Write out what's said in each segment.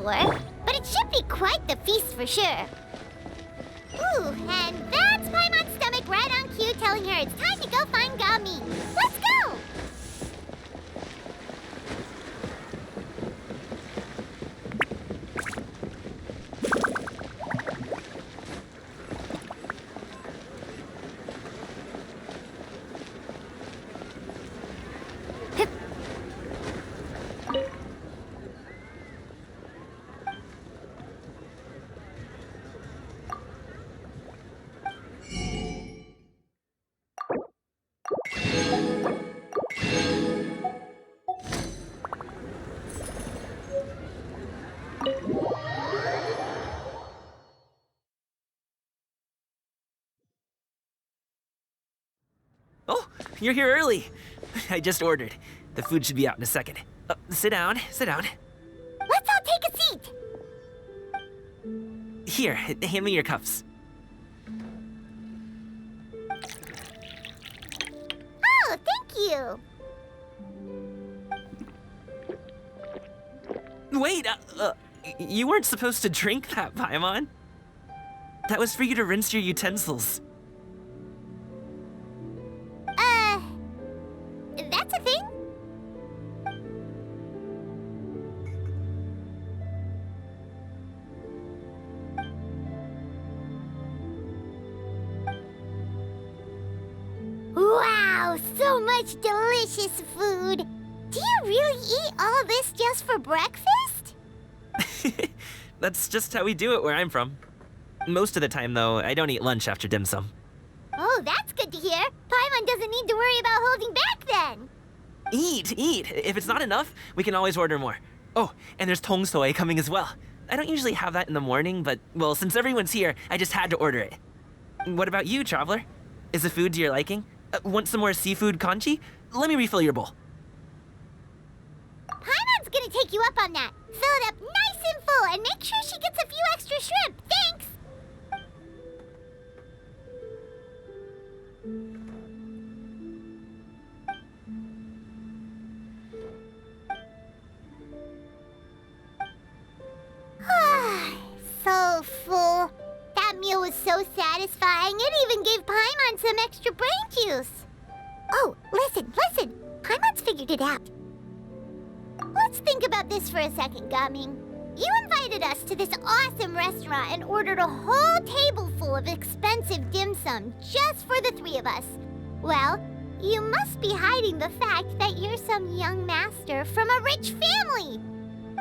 before, but it should be quite the feast for sure. Ooh, and that's Paimon's stomach right on cue telling her it's time to go find Gami. Let's go! Oh, you're here early. I just ordered. The food should be out in a second. Sit down, sit down. Let's all take a seat! Here, hand me your cups. Oh, thank you! Wait, you weren't supposed to drink that, Paimon. That was for you to rinse your utensils. That's a thing? Wow, so much delicious food! Do you really eat all this just for breakfast? That's just how we do it where I'm from. Most of the time, though, I don't eat lunch after dim sum. Oh, that's good to hear. Paimon doesn't need to worry about holding back then. Eat, eat. If it's not enough, we can always order more. Oh, and there's tong soy coming as well. I don't usually have that in the morning, but, well, since everyone's here, I just had to order it. What about you, traveler? Is the food to your liking? Want some more seafood congee? Let me refill your bowl. Paimon's gonna take you up on that. Fill it up nice and full and make sure she gets a few extra shrimp. Thanks! So full. That meal was so satisfying, it even gave Paimon some extra brain juice. Oh, listen. Paimon's figured it out. Let's think about this for a second, Gaming. You invited us to this awesome restaurant and ordered a whole table full of expensive dim sum just for the three of us. Well, you must be hiding the fact that you're some young master from a rich family.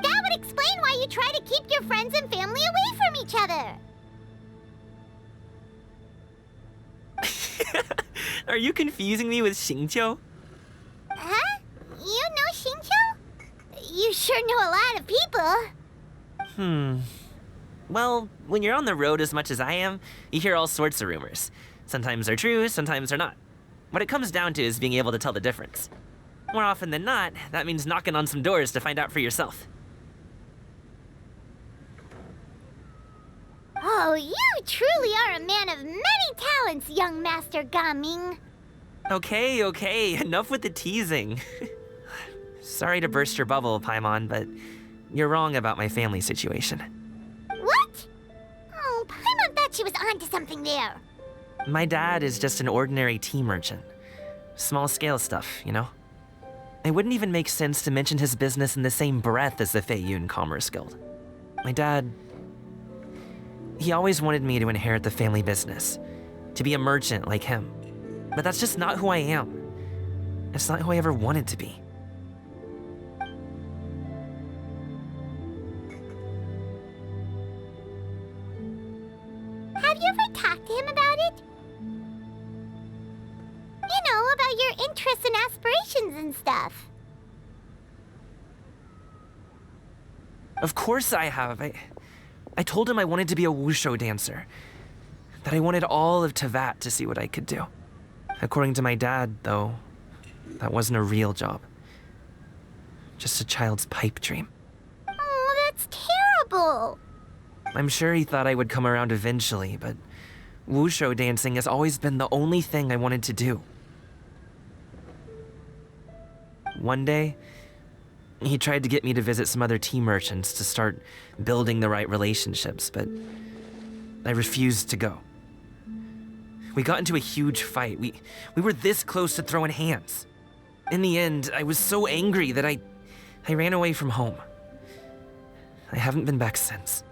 That would explain why you try to keep your friends and family away from each other. Are you confusing me with Xingqiu? Huh? You know Xingqiu? You sure know a lot of people. Well, when you're on the road as much as I am, you hear all sorts of rumors. Sometimes they're true, sometimes they're not. What it comes down to is being able to tell the difference. More often than not, that means knocking on some doors to find out for yourself. Oh, you truly are a man of many talents, young Master Gaming. Okay, enough with the teasing. Sorry to burst your bubble, Paimon, but you're wrong about my family situation. What? Oh, Paimon thought she was onto something there. My dad is just an ordinary tea merchant. Small-scale stuff, you know? It wouldn't even make sense to mention his business in the same breath as the Feiyun Commerce Guild. My dad... he always wanted me to inherit the family business, to be a merchant like him. But that's just not who I am. It's not who I ever wanted to be. Have you ever talked to him about it? You know, about your interests and aspirations and stuff. Of course I have. I told him I wanted to be a wushu dancer. That I wanted all of Tevat to see what I could do. According to my dad, though, that wasn't a real job. Just a child's pipe dream. Oh, that's terrible. I'm sure he thought I would come around eventually, but wushu dancing has always been the only thing I wanted to do. One day, He tried to get me to visit some other tea merchants to start building the right relationships, but I refused to go. We got into a huge fight. We were this close to throwing hands. In the end, I was so angry that I ran away from home. I haven't been back since.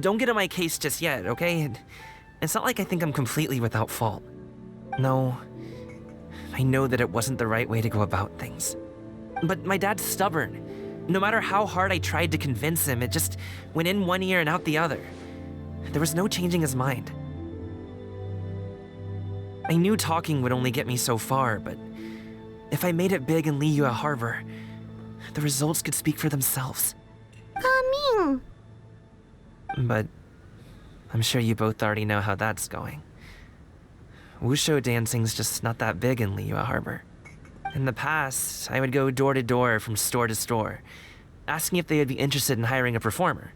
Don't get on my case just yet, okay? It's not like I think I'm completely without fault. No, I know that it wasn't the right way to go about things. But my dad's stubborn. No matter how hard I tried to convince him, it just went in one ear and out the other. There was no changing his mind. I knew talking would only get me so far, but if I made it big in Liyue Harbor, the results could speak for themselves. Gaming. But I'm sure you both already know how that's going. Wushu dancing's just not that big in Liyue Harbor. In the past, I would go door to door from store to store, asking if they would be interested in hiring a performer.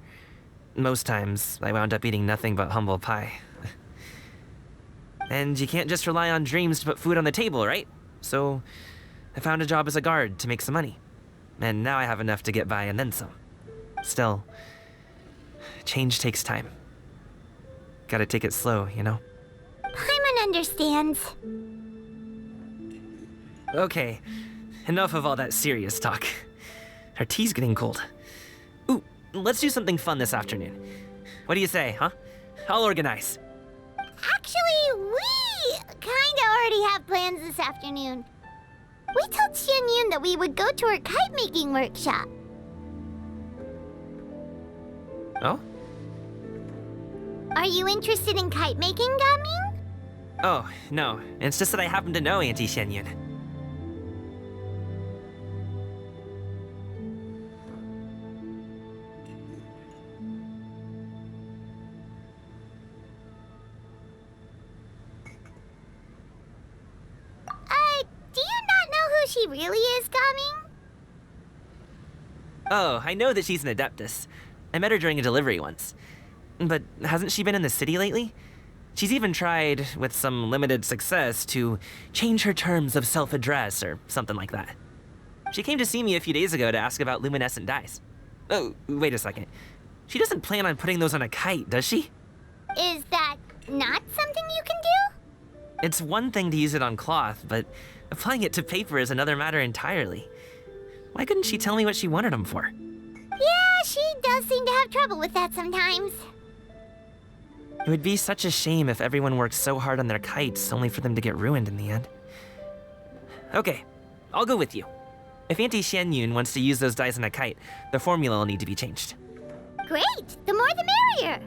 Most times, I wound up eating nothing but humble pie. And you can't just rely on dreams to put food on the table, right? So I found a job as a guard to make some money. And now I have enough to get by and then some. Still, change takes time. Gotta take it slow, you know? Paimon understands. Okay, enough of all that serious talk. Our tea's getting cold. Ooh, let's do something fun this afternoon. What do you say, huh? I'll organize. Actually, we kinda already have plans this afternoon. We told Xianyun that we would go to her kite-making workshop. Oh? Are you interested in kite-making, Gaming? Oh, no. It's just that I happen to know Auntie Xianyun. Do you not know who she really is, Gaming? Oh, I know that she's an Adeptus. I met her during a delivery once. But hasn't she been in the city lately? She's even tried, with some limited success, to change her terms of self-address or something like that. She came to see me a few days ago to ask about luminescent dyes. Oh, wait a second. She doesn't plan on putting those on a kite, does she? Is that not something you can do? It's one thing to use it on cloth, but applying it to paper is another matter entirely. Why couldn't she tell me what she wanted them for? Yeah, she does seem to have trouble with that sometimes. It would be such a shame if everyone worked so hard on their kites only for them to get ruined in the end. Okay, I'll go with you. If Auntie Xianyun wants to use those dyes on a kite, the formula will need to be changed. Great! The more the merrier!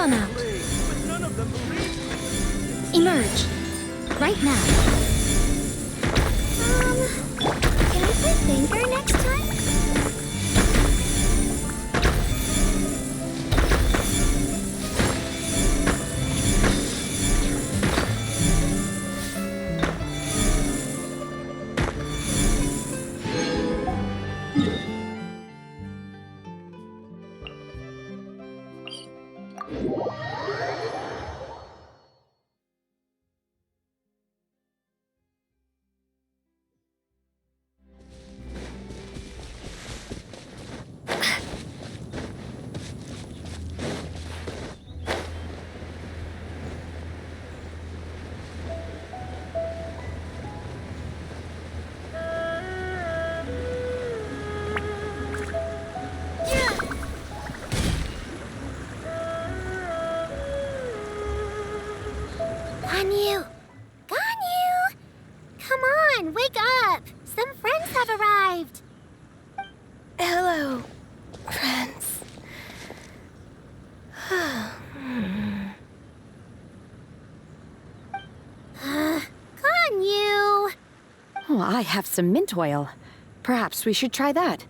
on out. Emerge. Right now. Can I play finger next time? Ganyu! Ganyu! Come on, wake up! Some friends have arrived! Hello, friends. Ganyu! Oh, I have some mint oil. Perhaps we should try that.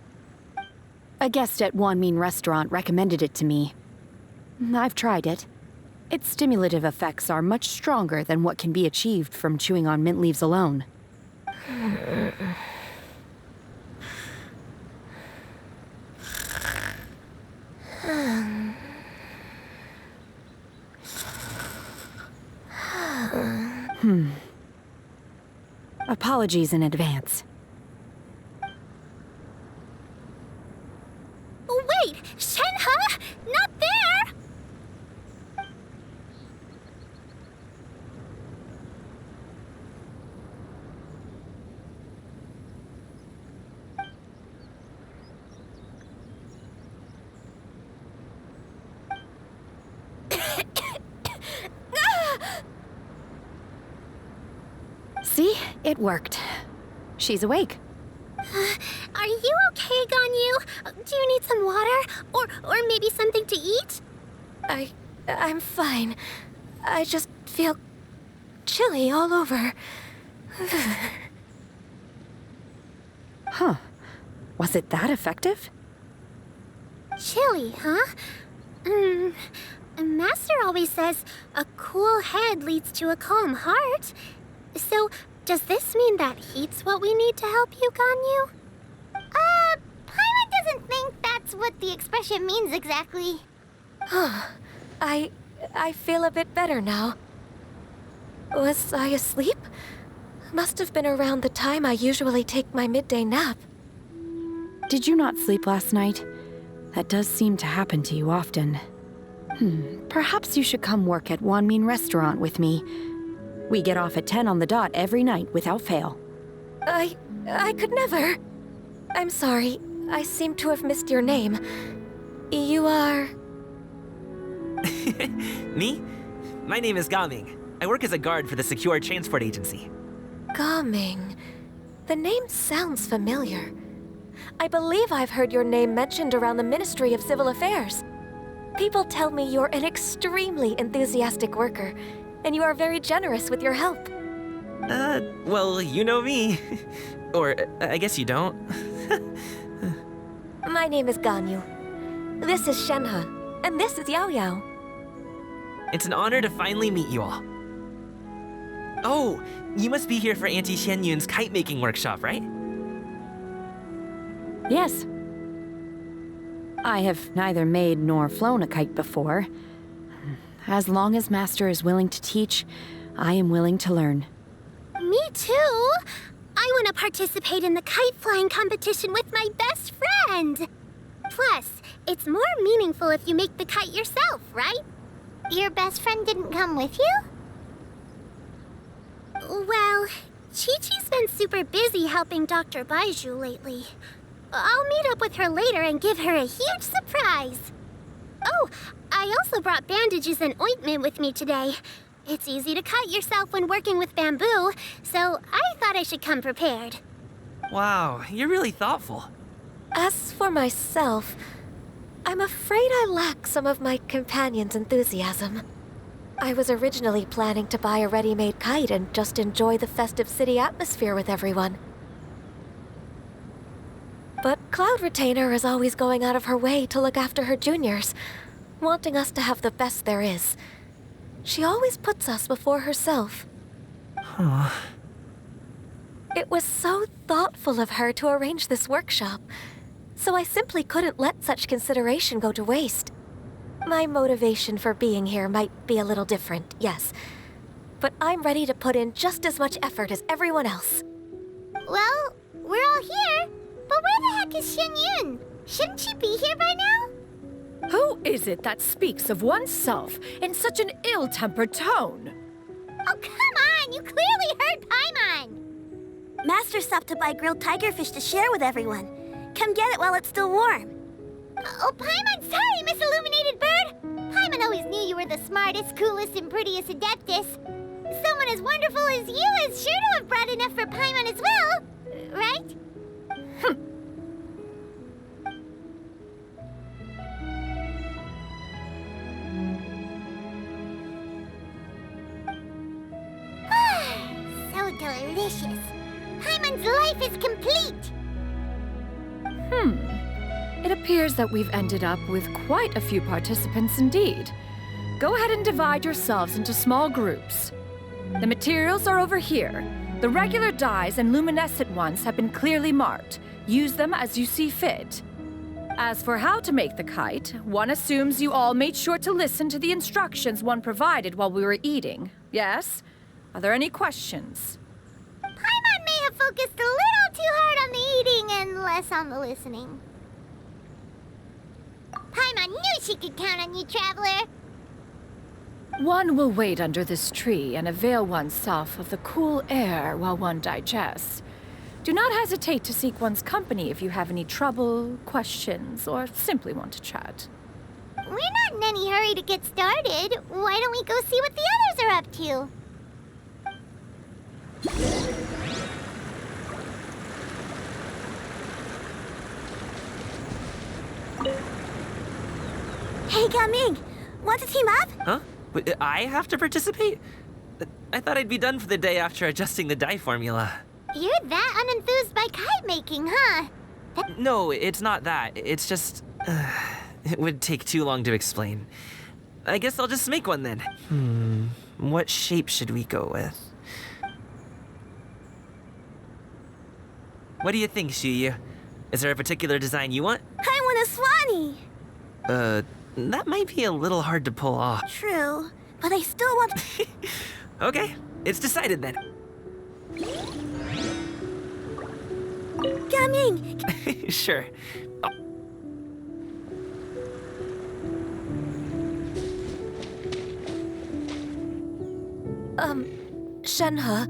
A guest at Wanmin restaurant recommended it to me. I've tried it. Its stimulative effects are much stronger than what can be achieved from chewing on mint leaves alone. Apologies in advance. Oh, wait! Shenhe! Not there! See? It worked. She's awake. Are you okay, Ganyu? Do you need some water? Or maybe something to eat? I'm fine. I just feel chilly all over. Huh. Was it that effective? Chilly, huh? Master always says a cool head leads to a calm heart. So, does this mean that heat's what we need to help you, Ganyu? Paimon doesn't think that's what the expression means exactly. I feel a bit better now. Was I asleep? Must have been around the time I usually take my midday nap. Did you not sleep last night? That does seem to happen to you often. Perhaps you should come work at Wanmin restaurant with me. We get off at 10 on the dot every night without fail. I could never. I'm sorry. I seem to have missed your name. You are... Me? My name is Gaming. I work as a guard for the Secure Transport Agency. Gaming. The name sounds familiar. I believe I've heard your name mentioned around the Ministry of Civil Affairs. People tell me you're an extremely enthusiastic worker, and you are very generous with your help. Well, you know me. Or, I guess you don't. My name is Ganyu. This is Shenhe, and this is Yao Yao. It's an honor to finally meet you all. Oh, you must be here for Auntie Xianyun's kite-making workshop, right? Yes. I have neither made nor flown a kite before. As long as Master is willing to teach, I am willing to learn. Me too! I want to participate in the kite flying competition with my best friend! Plus, it's more meaningful if you make the kite yourself, right? Your best friend didn't come with you? Well, Chi-Chi's been super busy helping Dr. Baiju lately. I'll meet up with her later and give her a huge surprise. Oh, I also brought bandages and ointment with me today. It's easy to cut yourself when working with bamboo, so I thought I should come prepared. Wow, you're really thoughtful. As for myself, I'm afraid I lack some of my companion's enthusiasm. I was originally planning to buy a ready-made kite and just enjoy the festive city atmosphere with everyone. But Cloud Retainer is always going out of her way to look after her juniors, wanting us to have the best there is. She always puts us before herself. Huh. It was so thoughtful of her to arrange this workshop, so I simply couldn't let such consideration go to waste. My motivation for being here might be a little different, yes, but I'm ready to put in just as much effort as everyone else. Well, we're all here, but where the heck is Shen Yun? Shouldn't she be here by now? Who is it that speaks of oneself in such an ill-tempered tone? Oh, come on! You clearly heard Paimon! Master stopped to buy grilled tigerfish to share with everyone. Come get it while it's still warm. Oh, Paimon, sorry, Miss Illuminated Bird! Paimon always knew you were the smartest, coolest, and prettiest Adeptus. Someone as wonderful as you is sure to have brought enough for Paimon as well, right? So delicious. Paimon's life is complete. It appears that we've ended up with quite a few participants indeed. Go ahead and divide yourselves into small groups. The materials are over here. The regular dyes and luminescent ones have been clearly marked. Use them as you see fit. As for how to make the kite, one assumes you all made sure to listen to the instructions one provided while we were eating. Yes? Are there any questions? Paimon may have focused a little too hard on the eating and less on the listening. Paimon knew she could count on you, Traveler. One will wait under this tree and avail oneself of the cool air while one digests. Do not hesitate to seek one's company if you have any trouble, questions, or simply want to chat. We're not in any hurry to get started. Why don't we go see what the others are up to? Hey, Gaming! Want to team up? Huh? Wait, I have to participate? I thought I'd be done for the day after adjusting the dye formula. You're that unenthused by kite making, huh? No, it's not that. It's just... it would take too long to explain. I guess I'll just make one then. What shape should we go with? What do you think, Shuyu? Is there a particular design you want? I want a swanee! That might be a little hard to pull off. True, but I still want... Okay, it's decided then. Gaming! Sure. Oh. Shenhe,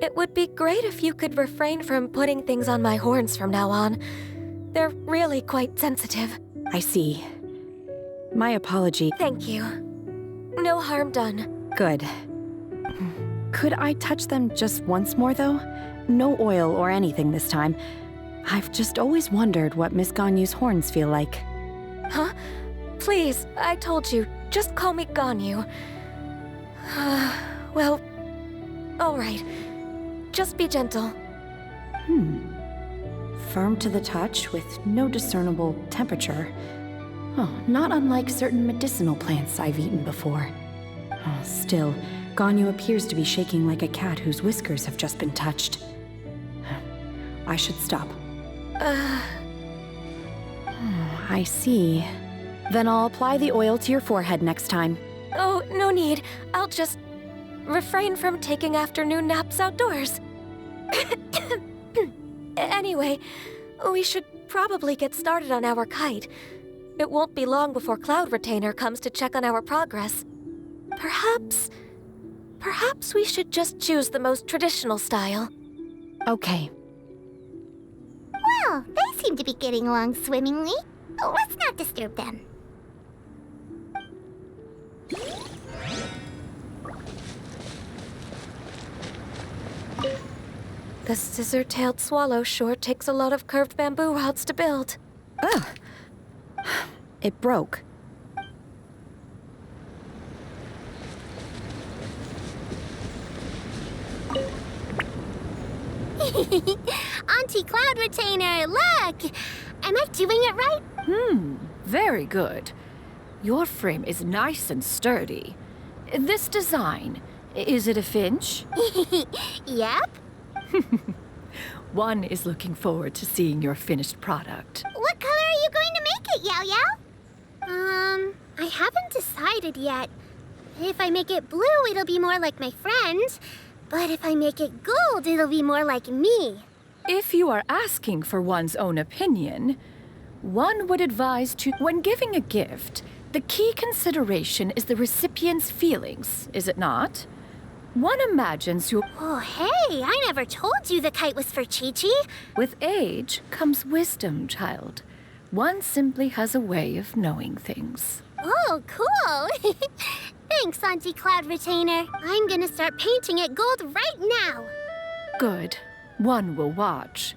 it would be great if you could refrain from putting things on my horns from now on. They're really quite sensitive. I see. My apology. Thank you. No harm done. Good. Could I touch them just once more, though? No oil or anything this time. I've just always wondered what Miss Ganyu's horns feel like. Huh? Please, I told you, just call me Ganyu. Well, all right. Just be gentle. Firm to the touch with no discernible temperature. Oh, not unlike certain medicinal plants I've eaten before. Oh, still, Ganyu appears to be shaking like a cat whose whiskers have just been touched. I should stop. I see. Then I'll apply the oil to your forehead next time. Oh, no need. I'll just refrain from taking afternoon naps outdoors. Anyway, we should probably get started on our kite. It won't be long before Cloud Retainer comes to check on our progress. Perhaps we should just choose the most traditional style. Okay. Well, they seem to be getting along swimmingly. Let's not disturb them. The scissor-tailed swallow sure takes a lot of curved bamboo rods to build. Ugh. It broke. Anti-cloud retainer, look! Am I doing it right? Very good. Your frame is nice and sturdy. This design, is it a Finch? Yep. One is looking forward to seeing your finished product. What color are you going to make it, Yao Yao? I haven't decided yet. If I make it blue, it'll be more like my friend. But if I make it gold, it'll be more like me. If you are asking for one's own opinion, one would advise to, when giving a gift, the key consideration is the recipient's feelings, is it not? One imagines you. Oh, hey, I never told you the kite was for Chi-Chi. With age comes wisdom, child. One simply has a way of knowing things. Oh, cool. Thanks, Auntie Cloud Retainer. I'm gonna start painting it gold right now. Good. One will watch.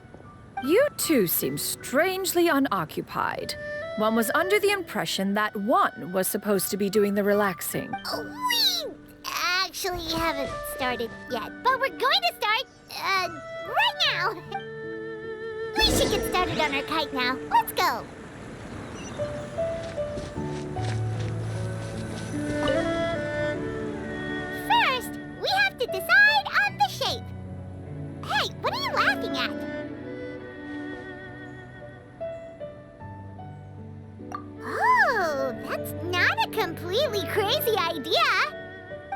You two seem strangely unoccupied. One was under the impression that one was supposed to be doing the relaxing. We actually haven't started yet, but we're going to start, right now. We should get started on our kite now. Let's go. First, we have to decide on the shape. Hey, what are you laughing at? Oh, that's not a completely crazy idea.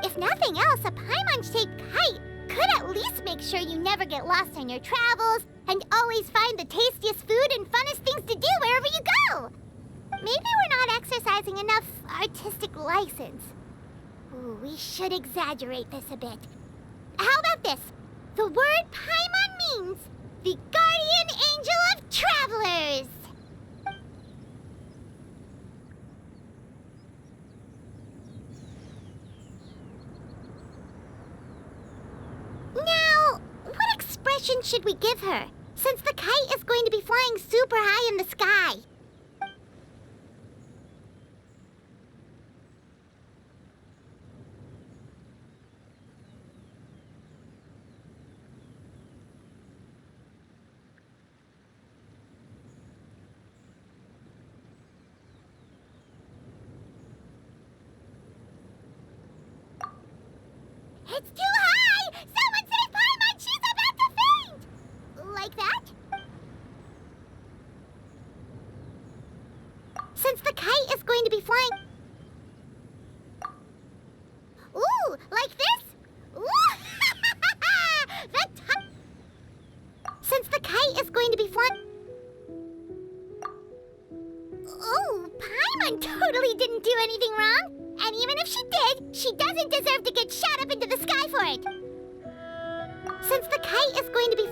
If nothing else, a Paimon-shaped kite could at least make sure you never get lost on your travels and always find the tastiest food and funnest things to do wherever you go. Maybe we're not exercising enough artistic license. Ooh, we should exaggerate this a bit. How about this? The word Paimon means the guardian angel of travelers. Now, what expression should we give her, since the kite is going to be flying super high in the sky? It's too high! Someone save Paimon! She's about to faint! Like that? Since the kite is going to be flying... Ooh, like this? Ooh! Since the kite is going to be flying... Oh, Paimon totally didn't do anything wrong. And even if she did, she doesn't deserve to get shot up into the sky for it. Since the kite is going to be...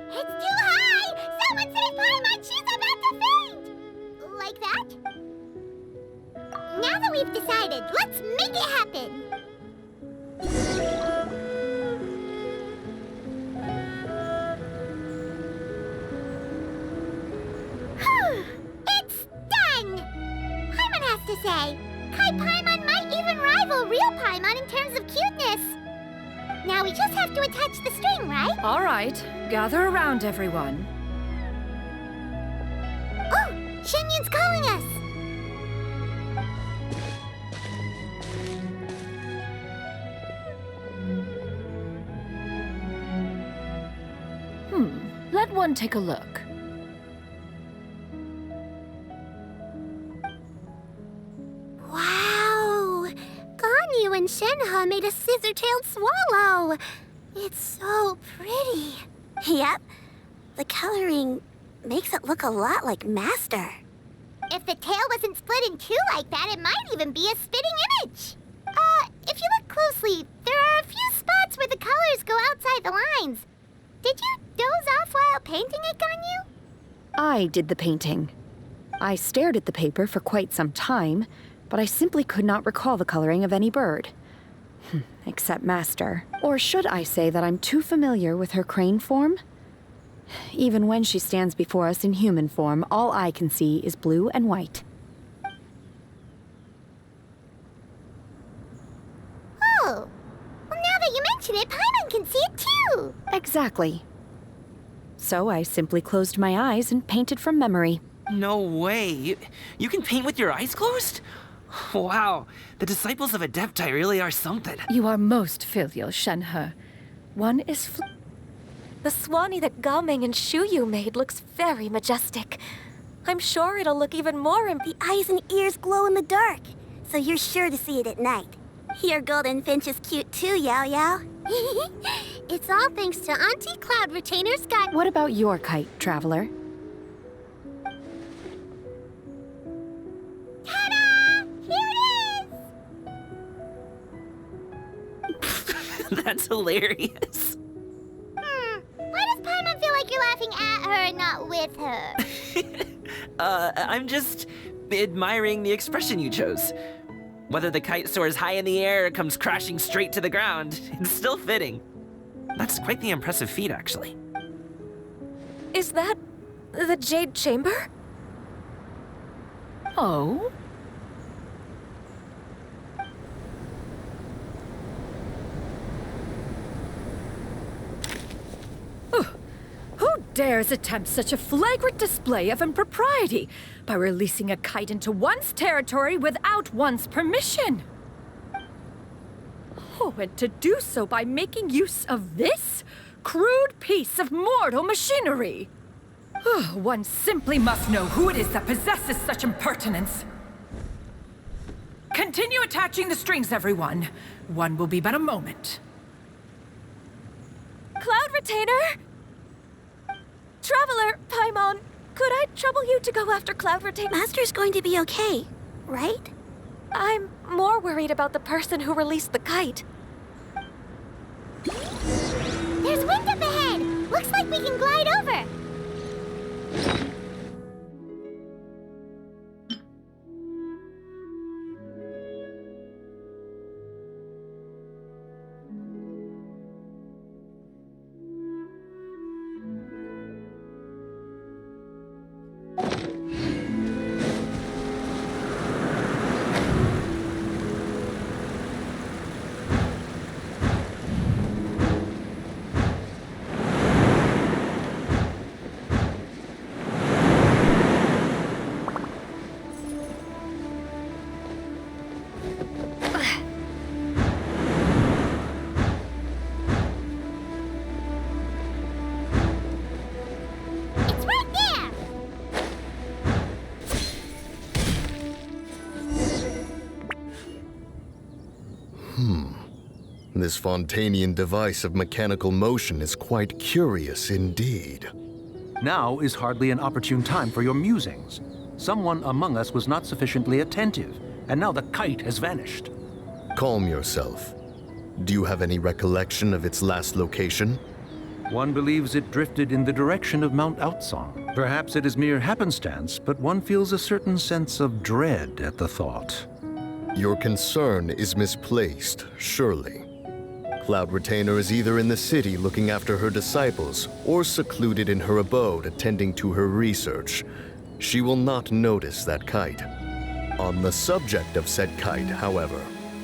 It's too high! Someone save Paimon! She's about to faint! Like that? Now that we've decided, let's make it happen! It's done! Paimon has to say, Kai Paimon might even rival real Paimon in terms of cuteness. Now we just have to attach the string, right? All right, gather around, everyone. Oh, Shenyun's calling us! Let one take a look. Wow! Ganyu and Shenhe made a scissor-tailed swallow. It's so pretty. Yep. The coloring makes it look a lot like Master. If the tail wasn't split in two like that, it might even be a spitting image. If you look closely, there are a few spots where the colors go outside the lines. Did you doze off while painting it, Ganyu? I did the painting. I stared at the paper for quite some time, but I simply could not recall the coloring of any bird. Except Master. Or should I say that I'm too familiar with her crane form? Even when she stands before us in human form, all I can see is blue and white. Oh, well, now that you mention it, Paimon can see it too. Exactly. So I simply closed my eyes and painted from memory. No way. You can paint with your eyes closed? Wow, the disciples of Adepti really are something. You are most filial, Shenhe. One is The Swanee that Gaming and Shuyu made looks very majestic. I'm sure it'll look even more The eyes and ears glow in the dark, so you're sure to see it at night. Your golden finch is cute too, Yao Yao. It's all thanks to Auntie Cloud Retainer's got... What about your kite, Traveler? Ta-da! Here it is! That's hilarious. Why does Paimon feel like you're laughing at her and not with her? I'm just admiring the expression you chose. Whether the kite soars high in the air or comes crashing straight to the ground, it's still fitting. That's quite the impressive feat, actually. Is that the Jade Chamber? Oh? Who dares attempt such a flagrant display of impropriety by releasing a kite into one's territory without one's permission? Oh, and to do so by making use of this crude piece of mortal machinery. One simply must know who it is that possesses such impertinence. Continue attaching the strings, everyone. One will be but a moment. Cloud Retainer? Traveler, Paimon, could I trouble you to go after Cloud Retainer? Master's going to be okay, right? I'm more worried about the person who released the kite. There's wind up ahead! Looks like we can glide over! It's right there! This Fontanian device of mechanical motion is quite curious indeed. Now is hardly an opportune time for your musings. Someone among us was not sufficiently attentive, and now the kite has vanished. Calm yourself. Do you have any recollection of its last location? One believes it drifted in the direction of Mount Outsong. Perhaps it is mere happenstance, but one feels a certain sense of dread at the thought. Your concern is misplaced, surely. Cloud Retainer is either in the city looking after her disciples, or secluded in her abode attending to her research. She will not notice that kite. On the subject of said kite, however,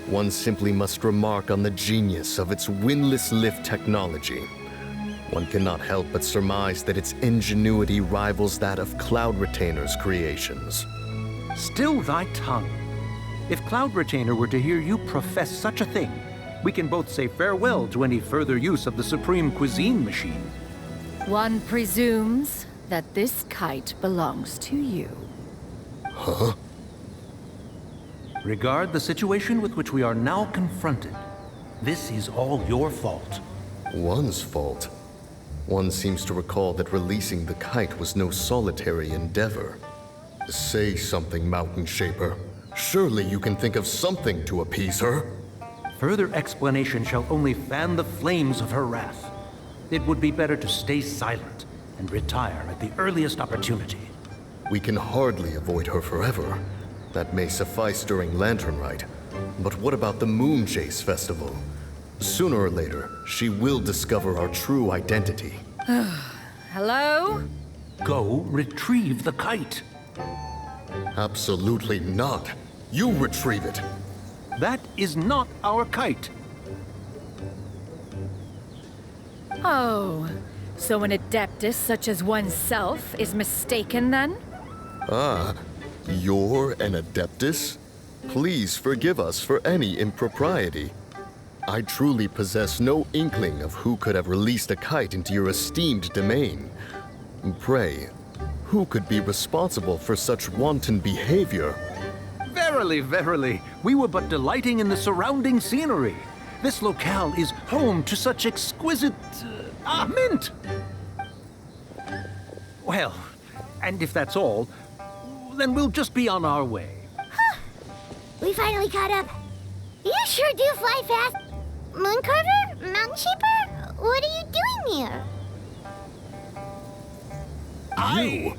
one simply must remark on the genius of its windless lift technology. One cannot help but surmise that its ingenuity rivals that of Cloud Retainer's creations. Still thy tongue. If Cloud Retainer were to hear you profess such a thing, we can both say farewell to any further use of the Supreme Cuisine Machine. One presumes that this kite belongs to you. Huh? Regard the situation with which we are now confronted. This is all your fault. One's fault. One seems to recall that releasing the kite was no solitary endeavor. Say something, Mountain Shaper. Surely you can think of something to appease her. Further explanation shall only fan the flames of her wrath. It would be better to stay silent and retire at the earliest opportunity. We can hardly avoid her forever. That may suffice during Lantern Rite. But what about the Moon Chase Festival? Sooner or later, she will discover our true identity. Hello? Go retrieve the kite. Absolutely not. You retrieve it. That is not our kite. Oh, so an adeptus such as oneself is mistaken then? Ah, you're an adeptus? Please forgive us for any impropriety. I truly possess no inkling of who could have released a kite into your esteemed domain. Pray, who could be responsible for such wanton behavior? Verily, verily, we were but delighting in the surrounding scenery. This locale is home to such exquisite... mint! Well, and if that's all, then we'll just be on our way. We finally caught up. You sure do fly fast. Mooncarver? Mountain Sheeper? What are you doing here? You?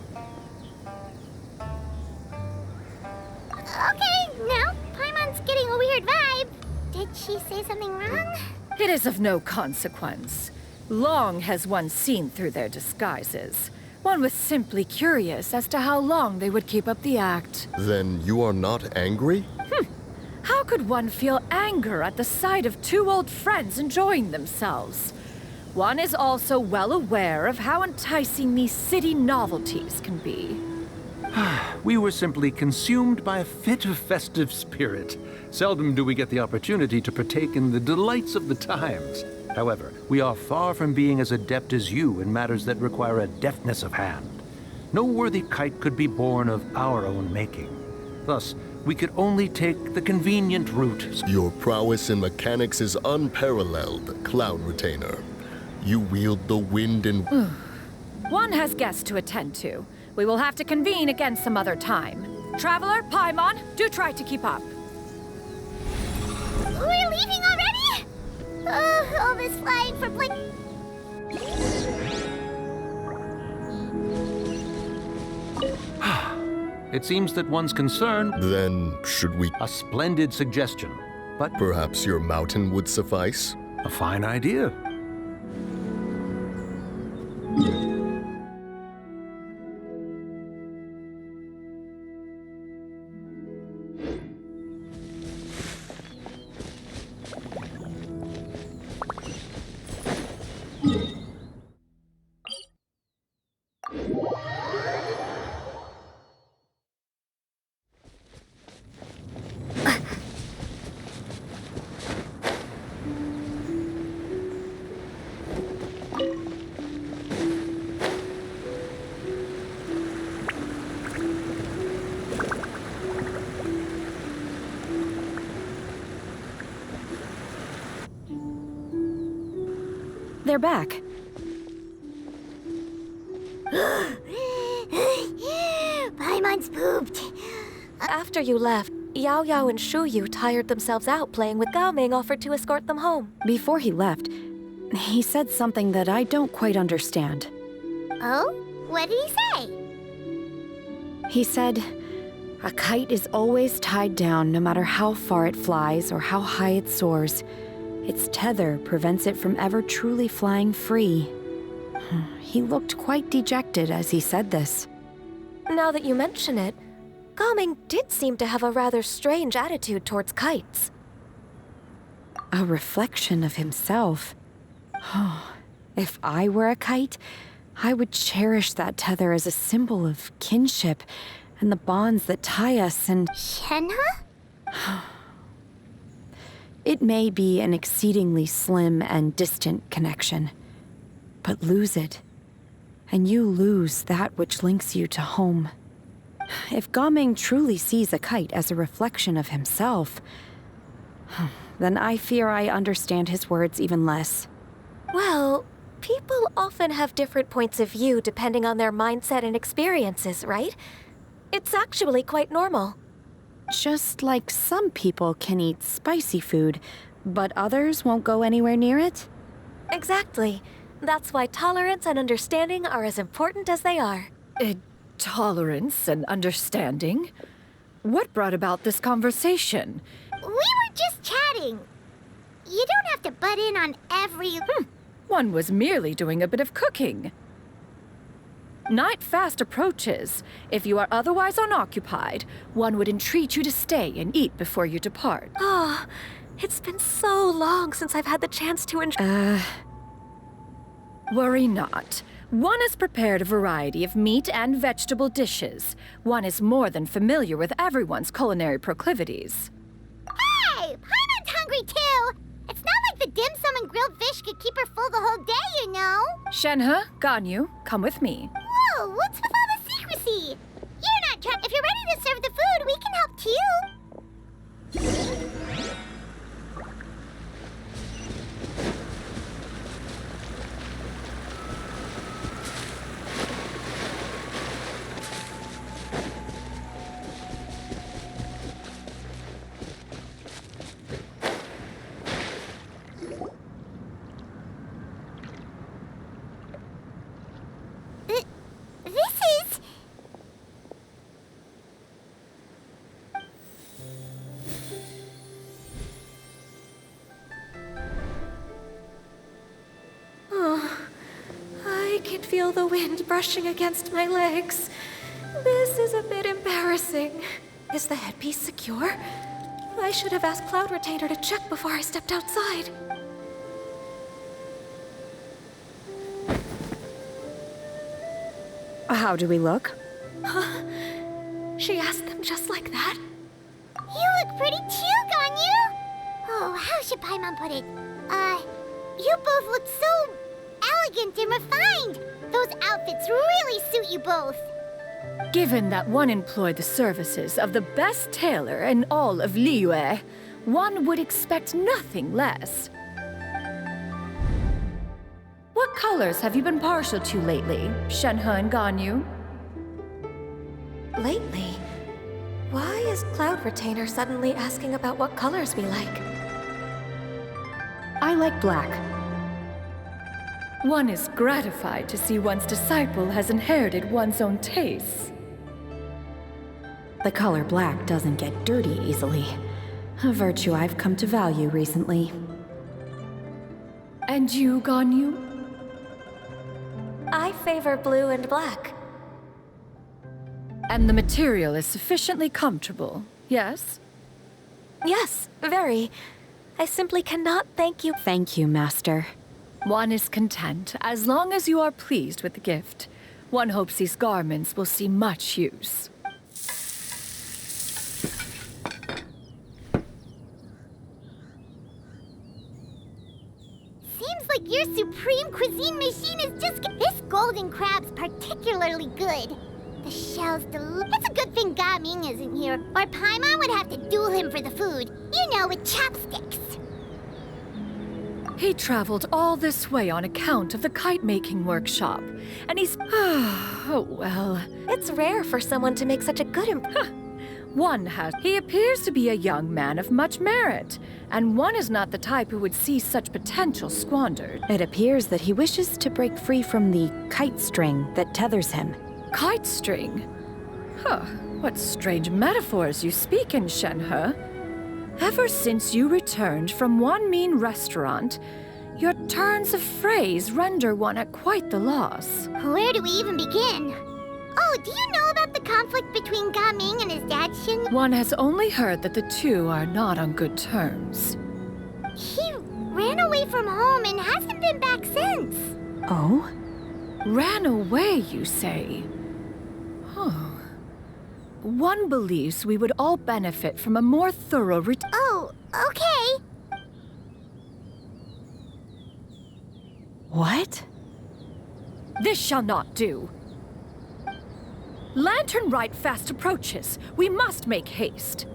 Okay, now Paimon's getting a weird vibe. Did she say something wrong? It is of no consequence. Long has one seen through their disguises. One was simply curious as to how long they would keep up the act. Then you are not angry? How could one feel anger at the sight of two old friends enjoying themselves? One is also well aware of how enticing these city novelties can be. We were simply consumed by a fit of festive spirit. Seldom do we get the opportunity to partake in the delights of the times. However, we are far from being as adept as you in matters that require a deftness of hand. No worthy kite could be born of our own making. Thus, we could only take the convenient route. Your prowess in mechanics is unparalleled, Cloud Retainer. You wield the wind and... One has guests to attend to. We will have to convene again some other time. Traveler, Paimon, do try to keep up. We're leaving already? All this flying for blink. It seems that one's concerned. Then, should we... A splendid suggestion, but Perhaps your mountain would suffice? a fine idea. They're back. Paimon's pooped. After you left, Yao Yao and Shu Yu tired themselves out playing with Gao Ming offered to escort them home. Before he left, he said something that I don't quite understand. Oh? What did he say? He said, a kite is always tied down no matter how far it flies or how high it soars. Its tether prevents it from ever truly flying free. He looked quite dejected as he said this. Now that you mention it, Gao Ming did seem to have a rather strange attitude towards kites. A reflection of himself. If I were a kite, I would cherish that tether as a symbol of kinship and the bonds that tie us, and Shenhe? it may be an exceedingly slim and distant connection. But lose it, and you lose that which links you to home. If Gao Ming truly sees a kite as a reflection of himself, then I fear I understand his words even less. Well, people often have different points of view depending on their mindset and experiences, right? It's actually quite normal. Just like some people can eat spicy food, but others won't go anywhere near it? Exactly. That's why tolerance and understanding are as important as they are. Tolerance and understanding? What brought about this conversation? We were just chatting. You don't have to butt in on every... One was merely doing a bit of cooking. Night fast approaches. If you are otherwise unoccupied, one would entreat you to stay and eat before you depart. Oh, it's been so long since I've had the chance to enjoy. Worry not. One has prepared a variety of meat and vegetable dishes. One is more than familiar with everyone's culinary proclivities. Hey! Paimon's hungry too! It's not like the dim sum and grilled fish could keep her full the whole day, you know? Shenhe, Ganyu, come with me. Whoa, what's with all the secrecy? You're not trying. If you're ready to serve the food, we can help too. This is... Oh, I can feel the wind brushing against my legs. This is a bit embarrassing. Is the headpiece secure? I should have asked Cloud Retainer to check before I stepped outside. How do we look? She asked them just like that? You look pretty too, Ganyu! Oh, how should Paimon put it? You both look so elegant and refined. Those outfits really suit you both. Given that one employed the services of the best tailor in all of Liyue, one would expect nothing less. What colors have you been partial to lately, Shenhe and Ganyu? Lately? Why is Cloud Retainer suddenly asking about what colors we like? I like black. One is gratified to see one's disciple has inherited one's own tastes. The color black doesn't get dirty easily. A virtue I've come to value recently. And you, Ganyu? I favor blue and black. And the material is sufficiently comfortable, yes? Yes, very. I simply cannot thank you. Thank you, Master. One is content as long as you are pleased with the gift. One hopes these garments will see much use. Seems like your supreme cuisine machine is just... This golden crab's particularly good. The shell's It's a good thing Gaming isn't here, or Paimon would have to duel him for the food. You know, with chopsticks. He traveled all this way on account of the kite-making workshop, and he's... Oh, well... It's rare for someone to make such a good One has... He appears to be a young man of much merit, and one is not the type who would see such potential squandered. It appears that he wishes to break free from the kite string that tethers him. Kite string? Huh, what strange metaphors you speak in, Shenhe. Ever since you returned from one mean restaurant, your turns of phrase render one at quite the loss. Where do we even begin? Oh, do you know about the conflict between Gaming and his dad, Shin? One has only heard that the two are not on good terms. He ran away from home and hasn't been back since. Oh? Ran away, you say? Oh. One believes we would all benefit from a more thorough Oh, okay. What? This shall not do. Lantern Rite fast approaches. We must make haste.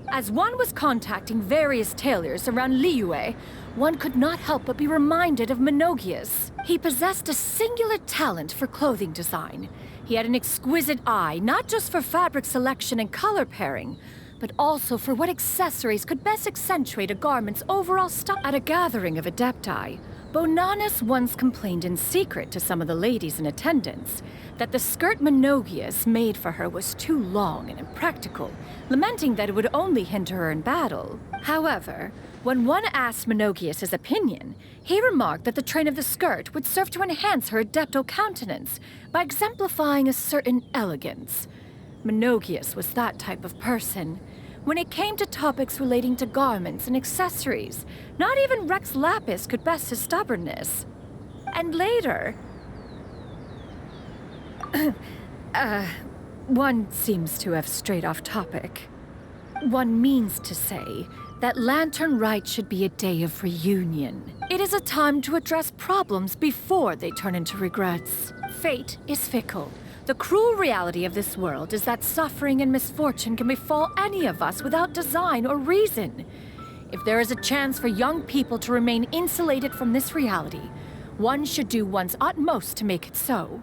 As one was contacting various tailors around Liyue, one could not help but be reminded of Menogias. He possessed a singular talent for clothing design. He had an exquisite eye, not just for fabric selection and color pairing, but also for what accessories could best accentuate a garment's overall style. At a gathering of Adepti, Bonanus once complained in secret to some of the ladies in attendance that the skirt Menogius made for her was too long and impractical, lamenting that it would only hinder her in battle. However, when one asked Menogius his opinion, he remarked that the train of the skirt would serve to enhance her adeptal countenance by exemplifying a certain elegance. Menogius was that type of person. When it came to topics relating to garments and accessories, not even Rex Lapis could best his stubbornness. And later... one seems to have strayed off topic. One means to say that Lantern Rite should be a day of reunion. It is a time to address problems before they turn into regrets. Fate is fickle. The cruel reality of this world is that suffering and misfortune can befall any of us without design or reason. If there is a chance for young people to remain insulated from this reality, one should do one's utmost to make it so.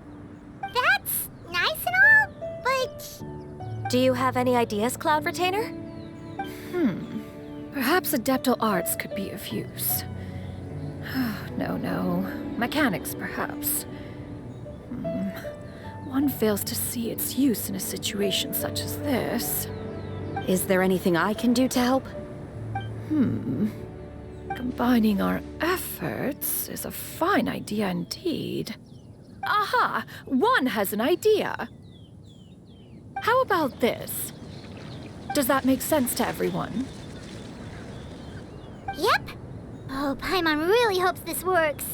That's nice and all, but... Do you have any ideas, Cloud Retainer? Perhaps adeptal arts could be of use. No. Mechanics, perhaps. One fails to see its use in a situation such as this. Is there anything I can do to help? Combining our efforts is a fine idea indeed. Aha! One has an idea! How about this? Does that make sense to everyone? Yep. Oh, Paimon really hopes this works.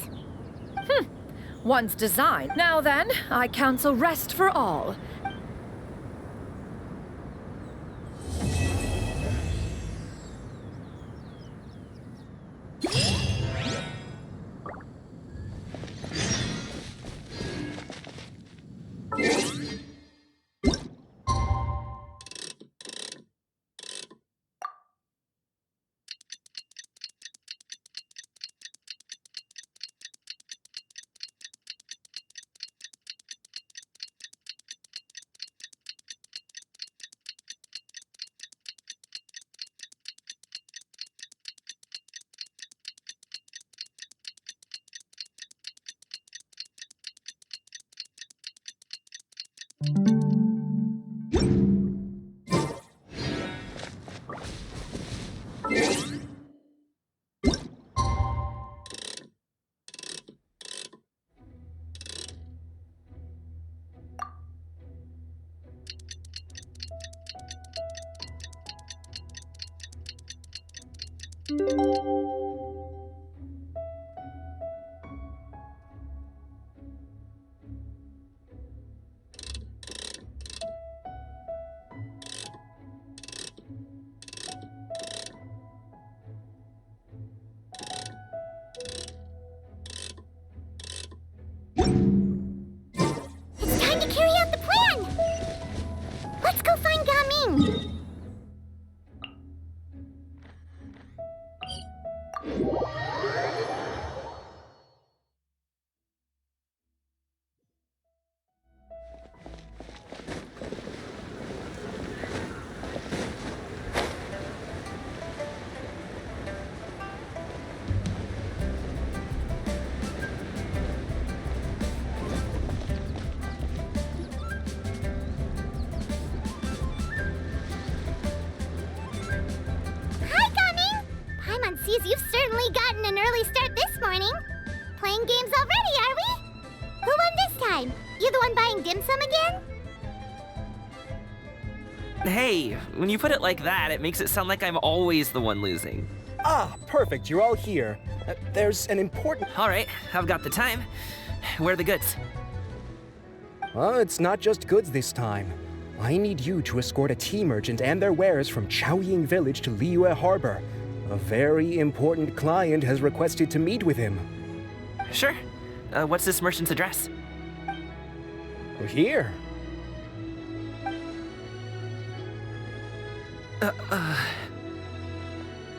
One's design. Now then, I counsel rest for all. It's time to carry out the plan! Let's go find Gaming! Sees you've certainly gotten an early start this morning. Playing games already, are we? Who won this time? You the one buying dim sum again? Hey, when you put it like that, it makes it sound like I'm always the one losing. Ah, perfect, you're all here. There's an important... All right, I've got the time. Where are the goods? Well, it's not just goods this time. I need you to escort a tea merchant and their wares from Chaoying Village to Liyue Harbor. A very important client has requested to meet with him. Sure. What's this merchant's address? Here.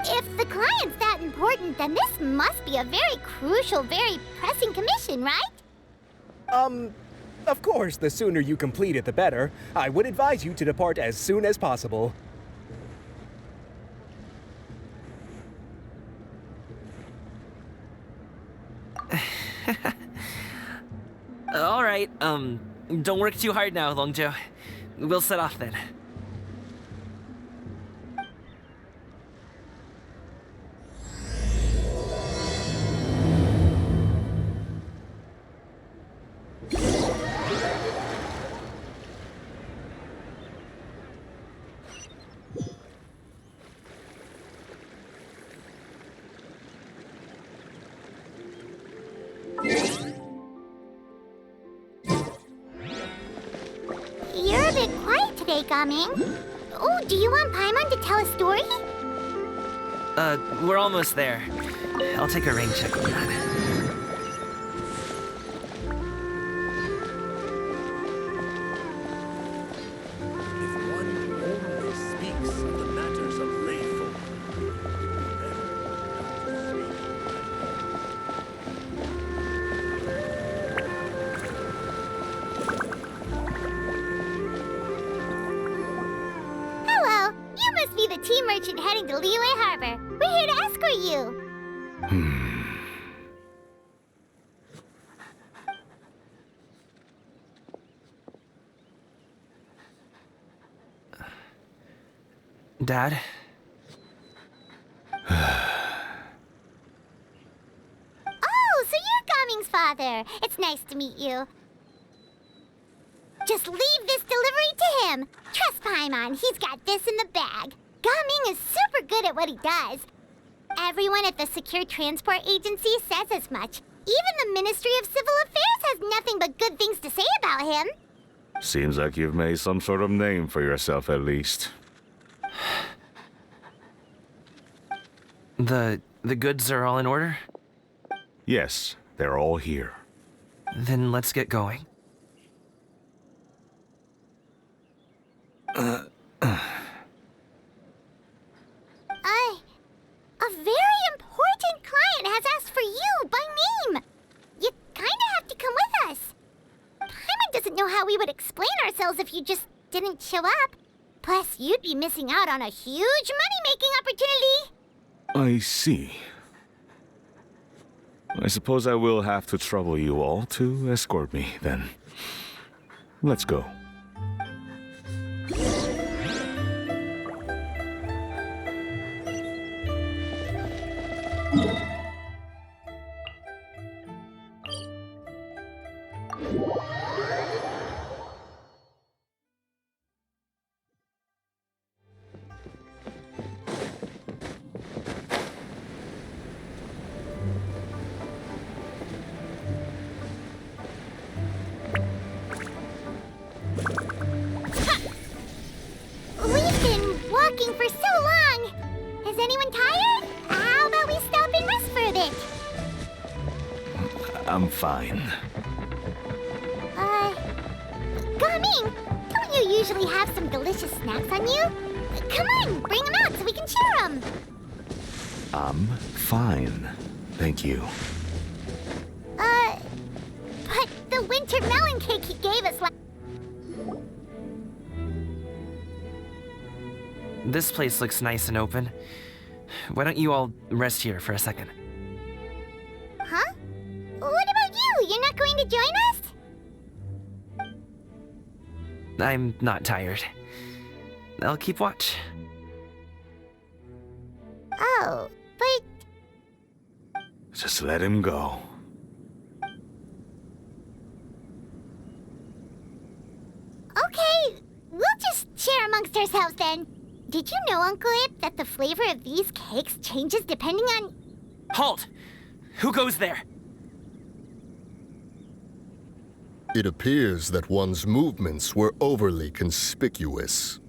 If the client's that important, then this must be a very crucial, very pressing commission, right? Of course, the sooner you complete it, the better. I would advise you to depart as soon as possible. right. Don't work too hard now, Longjo. We'll set off then. You're a bit quiet today, Gaming. Oh, do you want Paimon to tell a story? We're almost there. I'll take a rain check on that. If one only speaks of the matters of layfolk, Hello, you must be the tea merchant heading to Liyue Harbor. We're here to escort you. Dad? Oh, so you're Gaming's father. It's nice to meet you. Just leave this delivery to him. Trust Paimon, he's got this in the bag. Gaming is super good at what he does. Everyone at the Secure Transport Agency says as much. Even the Ministry of Civil Affairs has nothing but good things to say about him. seems like you've made some sort of name for yourself at least. The goods are all in order? Yes, they're all here. Then let's get going. A very important client has asked for you by name. You kinda have to come with us. Paimon doesn't know how we would explain ourselves if you just didn't show up. Plus, you'd be missing out on a huge money-making opportunity. I see. I suppose I will have to trouble you all to escort me, then. Let's go. We've been walking for so long. Is anyone tired? How about we stop and rest for a bit? I'm fine. Gaming, don't you usually have some delicious snacks on you? Come on, bring them out so we can share them. I'm fine. Thank you. But the winter melon cake he gave us This place looks nice and open. Why don't you all rest here for a second? Huh? What about you? You're not going to join us? I'm not tired. I'll keep watch. Oh, but Just let him go. okay, we'll just share amongst ourselves then. Did you know, Uncle Ip, that the flavor of these cakes changes depending on... Halt! Who goes there? It appears that one's movements were overly conspicuous.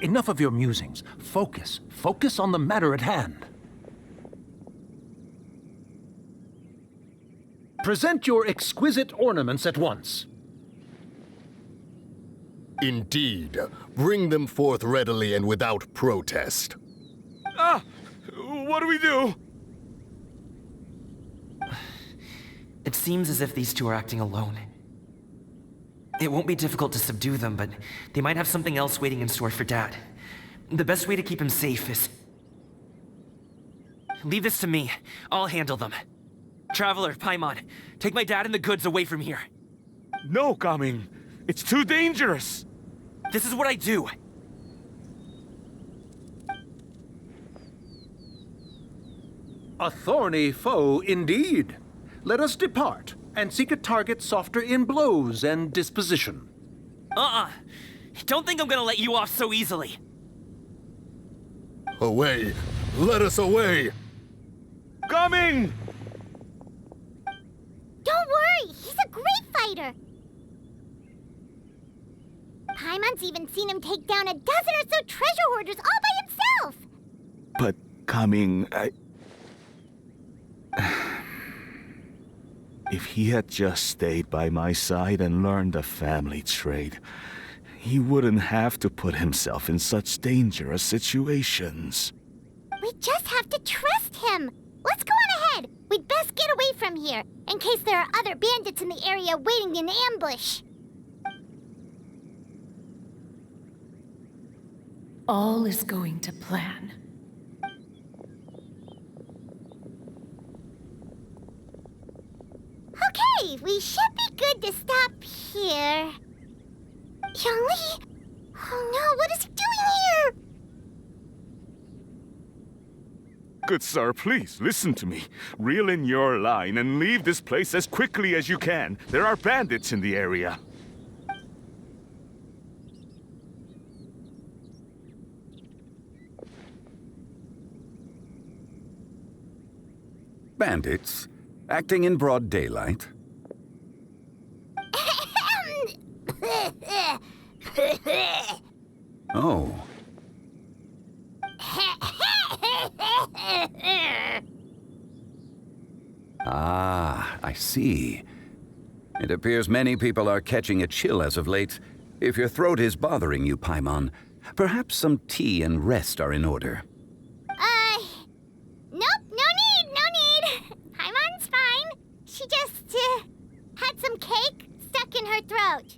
Enough of your musings. Focus. Focus on the matter at hand. Present your exquisite ornaments at once. Indeed. Bring them forth readily and without protest. Ah! What do we do? It seems as if these two are acting alone. It won't be difficult to subdue them, but they might have something else waiting in store for Dad. The best way to keep him safe is... Leave this to me. I'll handle them. Traveler, Paimon, take my dad and the goods away from here. No, Gaming. It's too dangerous. This is what I do. A thorny foe indeed. Let us depart and seek a target softer in blows and disposition. Don't think I'm gonna let you off so easily. Away! Let us away! Gaming! Don't worry, he's a great fighter. Paimon's even seen him take down a dozen or so treasure hoarders all by himself. But Gaming, If he had just stayed by my side and learned the family trade, he wouldn't have to put himself in such dangerous situations. We just have to trust him. Let's go on ahead. We'd best get away from here, in case there are other bandits in the area waiting in ambush. All is going to plan. Okay, we should be good to stop here. Youngli? Oh no, what is he doing here? Good sir, please, listen to me. Reel in your line and leave this place as quickly as you can. There are bandits in the area. Bandits? Acting in broad daylight? Oh. Ah, I see. It appears many people are catching a chill as of late. If your throat is bothering you, Paimon, perhaps some tea and rest are in order. Nope, no need. Paimon's fine. She just, had some cake stuck in her throat.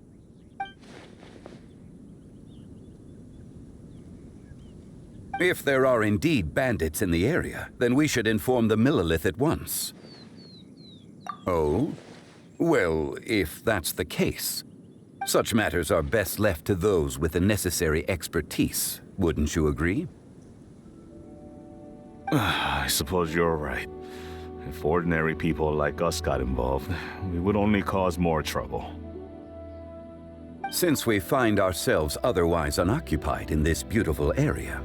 If there are indeed bandits in the area, then we should inform the Millelith at once. Oh? Well, if that's the case, such matters are best left to those with the necessary expertise, wouldn't you agree? I suppose you're right. If ordinary people like us got involved, we would only cause more trouble. Since we find ourselves otherwise unoccupied in this beautiful area,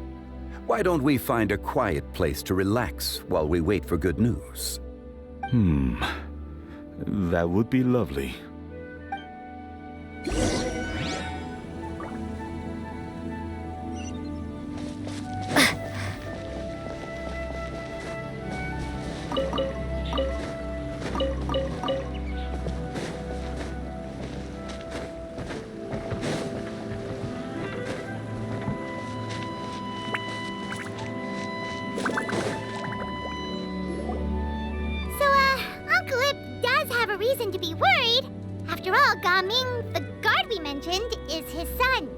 why don't we find a quiet place to relax while we wait for good news? That would be lovely. Reason to be worried. After all, Gaming, the guard we mentioned, is his son.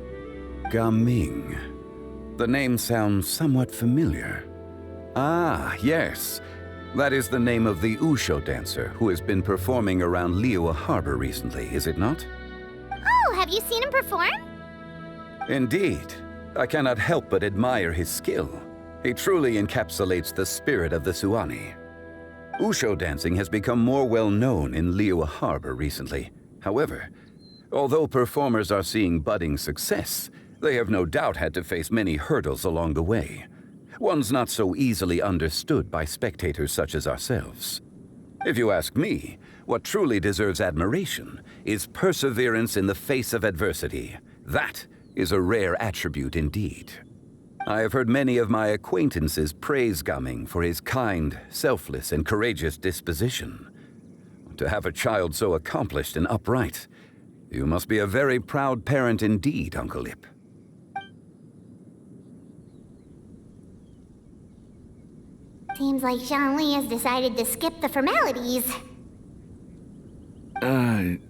Gaming. The name sounds somewhat familiar. Ah, yes. That is the name of the Usho dancer who has been performing around Liyue Harbor recently, is it not? Oh, have you seen him perform? Indeed. I cannot help but admire his skill. He truly encapsulates the spirit of the Suani. Usho dancing has become more well known in Liyue Harbor recently. However, although performers are seeing budding success, they have no doubt had to face many hurdles along the way. Ones not so easily understood by spectators such as ourselves. If you ask me, what truly deserves admiration is perseverance in the face of adversity. That is a rare attribute indeed. I have heard many of my acquaintances praise Gaming for his kind, selfless, and courageous disposition. To have a child so accomplished and upright, you must be a very proud parent indeed, Uncle Ip. Seems like Zhongli has decided to skip the formalities.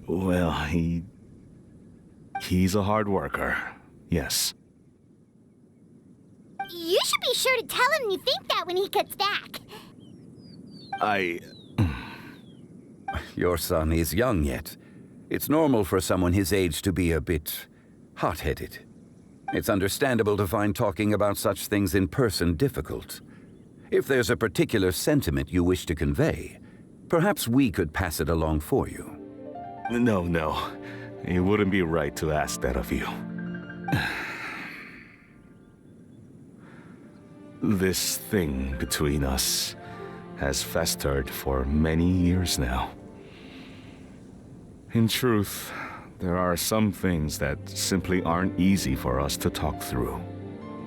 Well, he's a hard worker, yes. You should be sure to tell him you think that when he gets back. Your son is young yet. It's normal for someone his age to be a bit hot-headed. It's understandable to find talking about such things in person difficult. If there's a particular sentiment you wish to convey, perhaps we could pass it along for you. No. It wouldn't be right to ask that of you. This thing between us has festered for many years now. In truth, there are some things that simply aren't easy for us to talk through.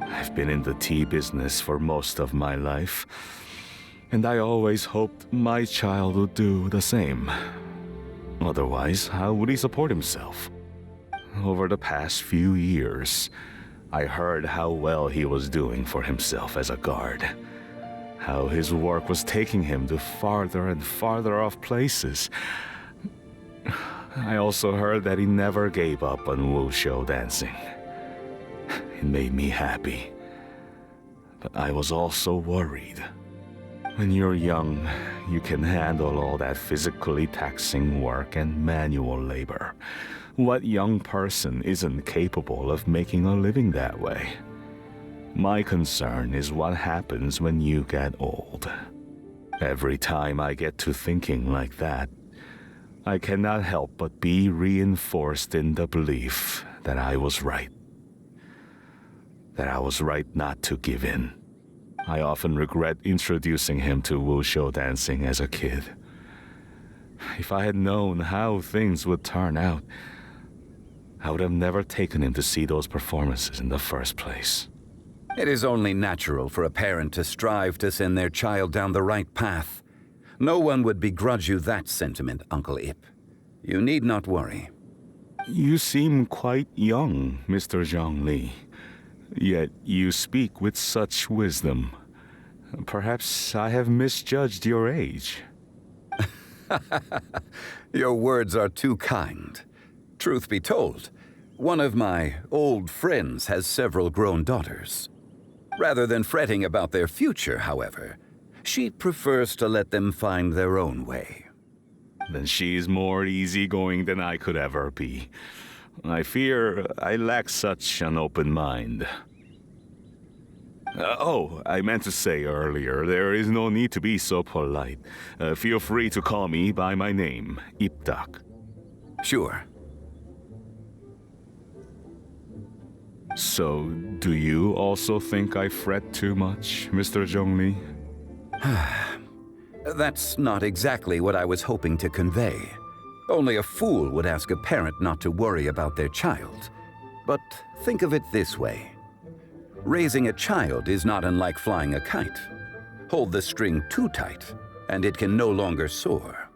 I've been in the tea business for most of my life, and I always hoped my child would do the same. Otherwise, how would he support himself? Over the past few years, I heard how well he was doing for himself as a guard. How his work was taking him to farther and farther off places. I also heard that he never gave up on wushou dancing. It made me happy. But I was also worried. When you're young, you can handle all that physically taxing work and manual labor. What young person isn't capable of making a living that way? My concern is what happens when you get old. Every time I get to thinking like that, I cannot help but be reinforced in the belief that I was right. That I was right not to give in. I often regret introducing him to wushou dancing as a kid. If I had known how things would turn out, I would have never taken him to see those performances in the first place. It is only natural for a parent to strive to send their child down the right path. No one would begrudge you that sentiment, Uncle Ip. You need not worry. You seem quite young, Mr. Zhongli. Yet you speak with such wisdom. Perhaps I have misjudged your age. Your words are too kind. Truth be told, one of my old friends has several grown daughters. Rather than fretting about their future, however, she prefers to let them find their own way. Then she's more easygoing than I could ever be. I fear I lack such an open mind. I meant to say earlier, there is no need to be so polite. Feel free to call me by my name, Ipdak. Sure. So, do you also think I fret too much, Mr. Zhongli? That's not exactly what I was hoping to convey. Only a fool would ask a parent not to worry about their child. But think of it this way. Raising a child is not unlike flying a kite. Hold the string too tight, and it can no longer soar.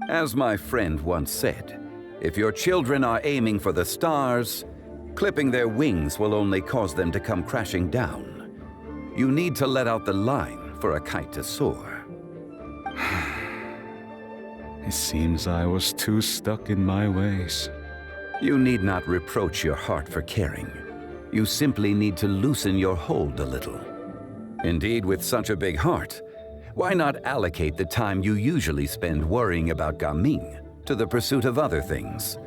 As my friend once said, if your children are aiming for the stars, clipping their wings will only cause them to come crashing down. You need to let out the line for a kite to soar. It seems I was too stuck in my ways. You need not reproach your heart for caring. You simply need to loosen your hold a little. Indeed, with such a big heart, why not allocate the time you usually spend worrying about Gaming to the pursuit of other things,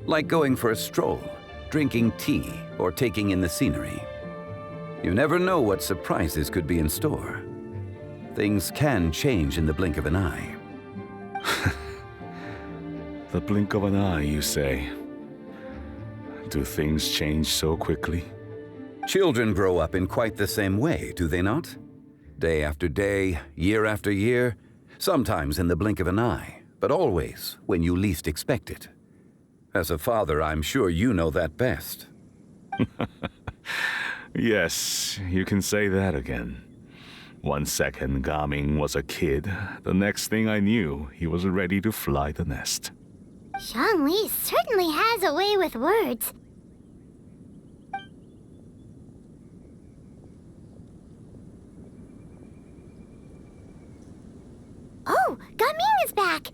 like going for a stroll, drinking tea, or taking in the scenery? You never know what surprises could be in store. Things can change in the blink of an eye. The blink of an eye, you say? Do things change so quickly? Children grow up in quite the same way, do they not? Day after day, year after year, sometimes in the blink of an eye, but always when you least expect it. As a father, I'm sure you know that best. Yes, you can say that again. 1 second Gaming was a kid, the next thing I knew, he was ready to fly the nest. Zhongli certainly has a way with words. Oh, Gaming is back!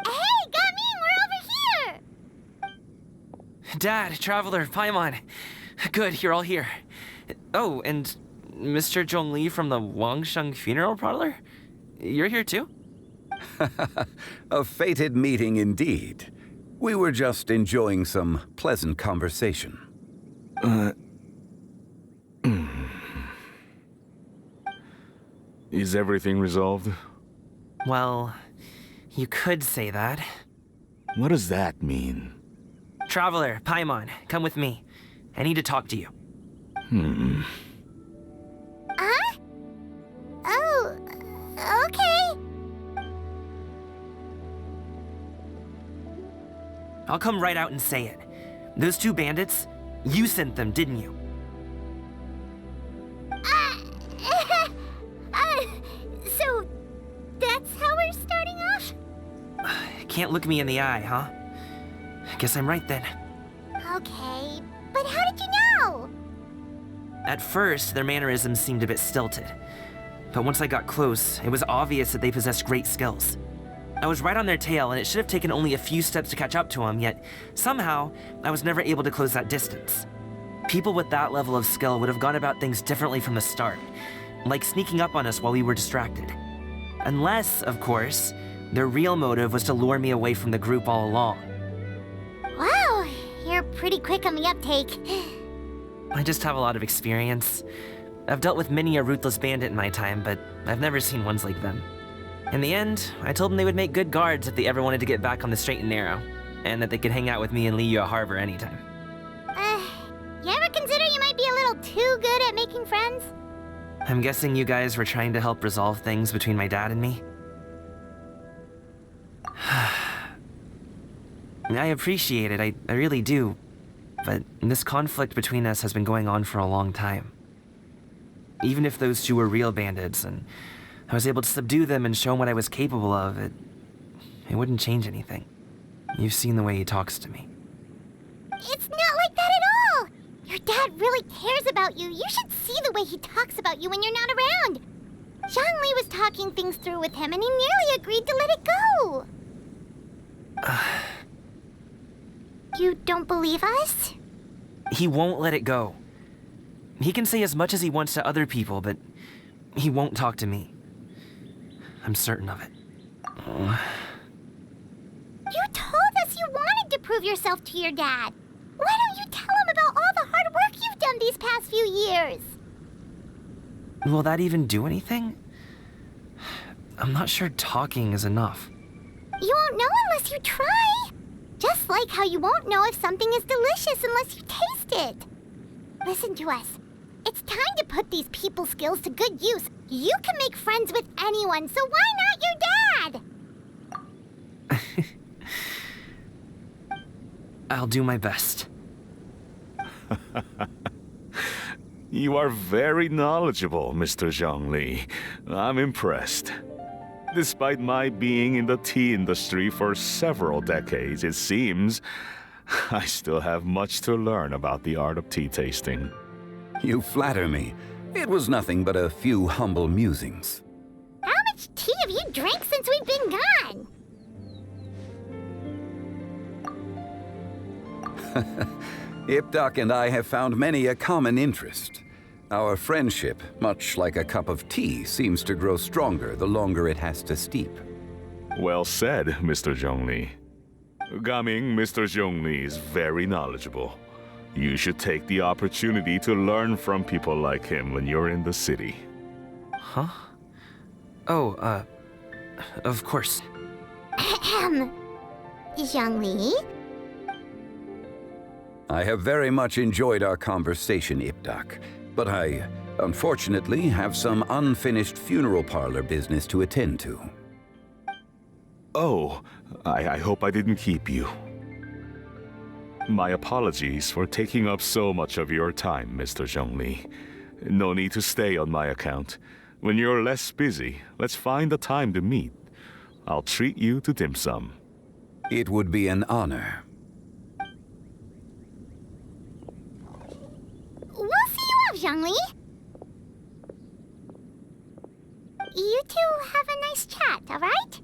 Hey, Gaming, we're over here! Dad, Traveler, Paimon. Good, you're all here. Oh, and Mr. Zhongli from the Wangsheng Funeral Parlor? You're here too? A fated meeting indeed. We were just enjoying some pleasant conversation. Is everything resolved? Well, you could say that. What does that mean? Traveler, Paimon, come with me. I need to talk to you. Huh? Oh, okay. I'll come right out and say it. Those two bandits, you sent them, didn't you? So that's how we're starting off? Can't look me in the eye, huh? Guess I'm right then. Okay, but how did you know? At first, their mannerisms seemed a bit stilted. But once I got close, it was obvious that they possessed great skills. I was right on their tail, and it should have taken only a few steps to catch up to them, yet somehow, I was never able to close that distance. People with that level of skill would have gone about things differently from the start, like sneaking up on us while we were distracted. Unless, of course, their real motive was to lure me away from the group all along. Wow, you're pretty quick on the uptake. I just have a lot of experience. I've dealt with many a ruthless bandit in my time, but I've never seen ones like them. In the end, I told them they would make good guards if they ever wanted to get back on the straight and narrow, and that they could hang out with me in Liyue Harbor anytime. You ever consider you might be a little too good at making friends? I'm guessing you guys were trying to help resolve things between my dad and me? I appreciate it, I really do. But this conflict between us has been going on for a long time. Even if those two were real bandits, and I was able to subdue them and show them what I was capable of, it wouldn't change anything. You've seen the way he talks to me. It's not like that at all! Your dad really cares about you. You should see the way he talks about you when you're not around. Zhongli was talking things through with him, and he nearly agreed to let it go. You don't believe us? He won't let it go. He can say as much as he wants to other people, but he won't talk to me. I'm certain of it. You told us you wanted to prove yourself to your dad. Why don't you tell him about all the hard work you've done these past few years? Will that even do anything? I'm not sure talking is enough. You won't know unless you try. Just like how you won't know if something is delicious unless you taste it. Listen to us. It's time to put these people skills to good use. You can make friends with anyone, so why not your dad? I'll do my best. You are very knowledgeable, Mr. Zhongli. I'm impressed. Despite my being in the tea industry for several decades, it seems I still have much to learn about the art of tea tasting. You flatter me. It was nothing but a few humble musings. How much tea have you drank since we've been gone? Ipdak and I have found many a common interest. Our friendship, much like a cup of tea, seems to grow stronger the longer it has to steep. Well said, Mr. Zhongli. Gaming, Mr. Zhongli is very knowledgeable. You should take the opportunity to learn from people like him when you're in the city. Huh? Oh, of course. Ahem. Zhongli? I have very much enjoyed our conversation, Ipdak, but I, unfortunately, have some unfinished funeral parlor business to attend to. Oh, I hope I didn't keep you. My apologies for taking up so much of your time, Mr. Zhongli. No need to stay on my account. When you're less busy, let's find a time to meet. I'll treat you to dim sum. It would be an honor. We'll see you off, Zhongli. You two have a nice chat, all right?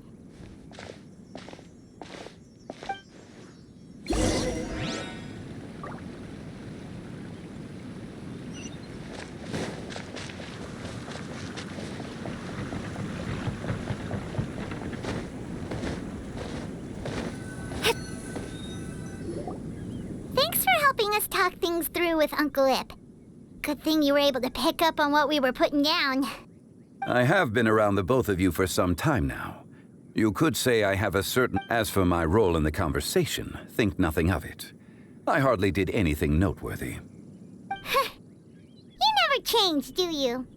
with Uncle Ip. Good thing you were able to pick up on what we were putting down. I have been around the both of you for some time now. You could say I have a certain... As for my role in the conversation, think nothing of it. I hardly did anything noteworthy. You never change, do you?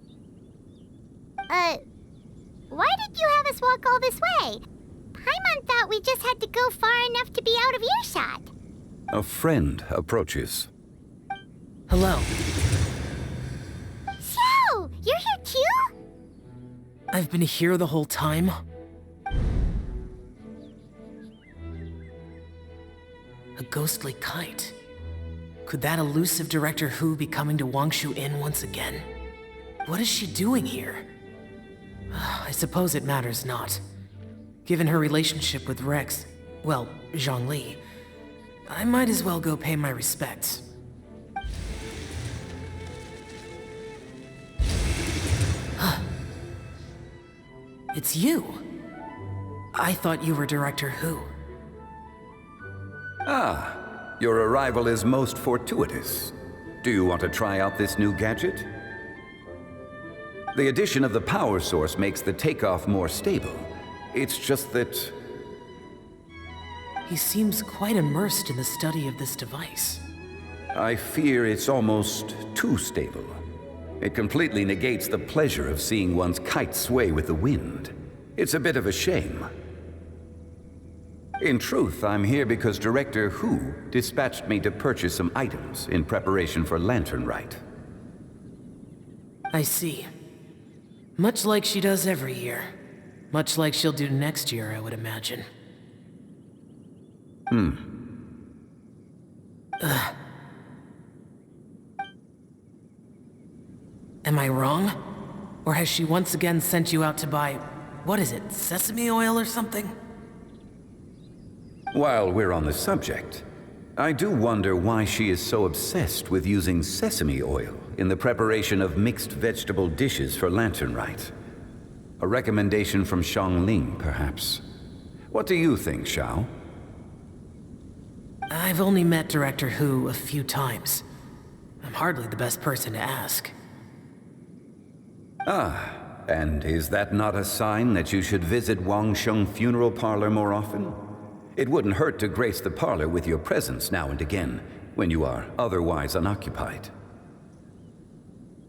Why did you have us walk all this way? Paimon thought we just had to go far enough to be out of earshot. A friend approaches. Hello. Xiao, you're here too? I've been here the whole time. A ghostly kite. Could that elusive Director Hu be coming to Wangshu Inn once again? What is she doing here? I suppose it matters not. Given her relationship with Rex, well, Zhongli, I might as well go pay my respects. It's you. I thought you were Director Hu. Ah, your arrival is most fortuitous. Do you want to try out this new gadget? The addition of the power source makes the takeoff more stable. It's just that... He seems quite immersed in the study of this device. I fear it's almost too stable. It completely negates the pleasure of seeing one's kite sway with the wind. It's a bit of a shame. In truth, I'm here because Director Hu dispatched me to purchase some items in preparation for Lantern Rite. I see. Much like she does every year. Much like she'll do next year, I would imagine. Am I wrong? Or has she once again sent you out to buy, what is it, sesame oil or something? While we're on the subject, I do wonder why she is so obsessed with using sesame oil in the preparation of mixed vegetable dishes for Lantern Rite. A recommendation from Xiangling, perhaps. What do you think, Xiao? I've only met Director Hu a few times. I'm hardly the best person to ask. Ah, and is that not a sign that you should visit Wangsheng Funeral Parlor more often? It wouldn't hurt to grace the parlor with your presence now and again, when you are otherwise unoccupied.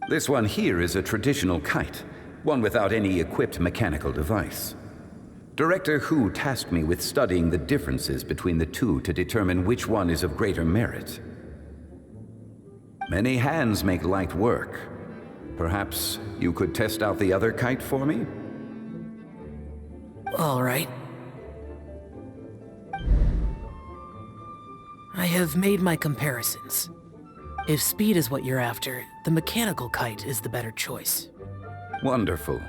This one here is a traditional kite, one without any equipped mechanical device. Director Hu tasked me with studying the differences between the two to determine which one is of greater merit. Many hands make light work. Perhaps you could test out the other kite for me? All right. I have made my comparisons. If speed is what you're after, the mechanical kite is the better choice. Wonderful.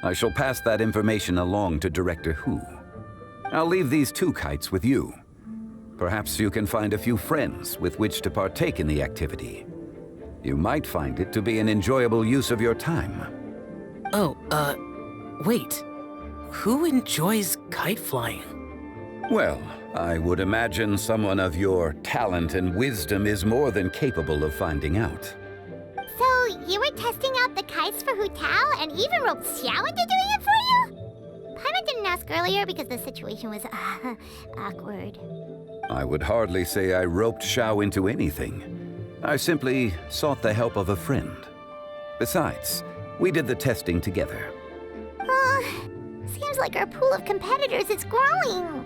I shall pass that information along to Director Hu. I'll leave these two kites with you. Perhaps you can find a few friends with which to partake in the activity. You might find it to be an enjoyable use of your time. Oh, wait. Who enjoys kite flying? Well, I would imagine someone of your talent and wisdom is more than capable of finding out. So, you were testing out the kites for Hu Tao and even roped Xiao into doing it for you? Paimon didn't ask earlier because the situation was, awkward. I would hardly say I roped Xiao into anything. I simply sought the help of a friend. Besides, we did the testing together. Seems like our pool of competitors is growing.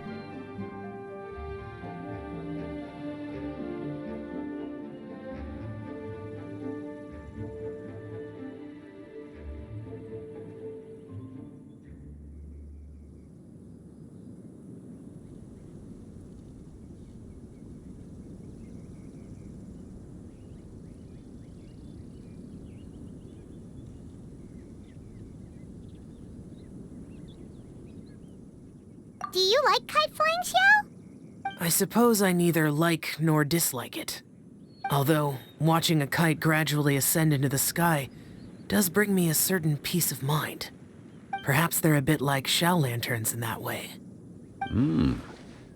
Do you like kite flying, Xiao? I suppose I neither like nor dislike it. Although, watching a kite gradually ascend into the sky does bring me a certain peace of mind. Perhaps they're a bit like shell lanterns in that way.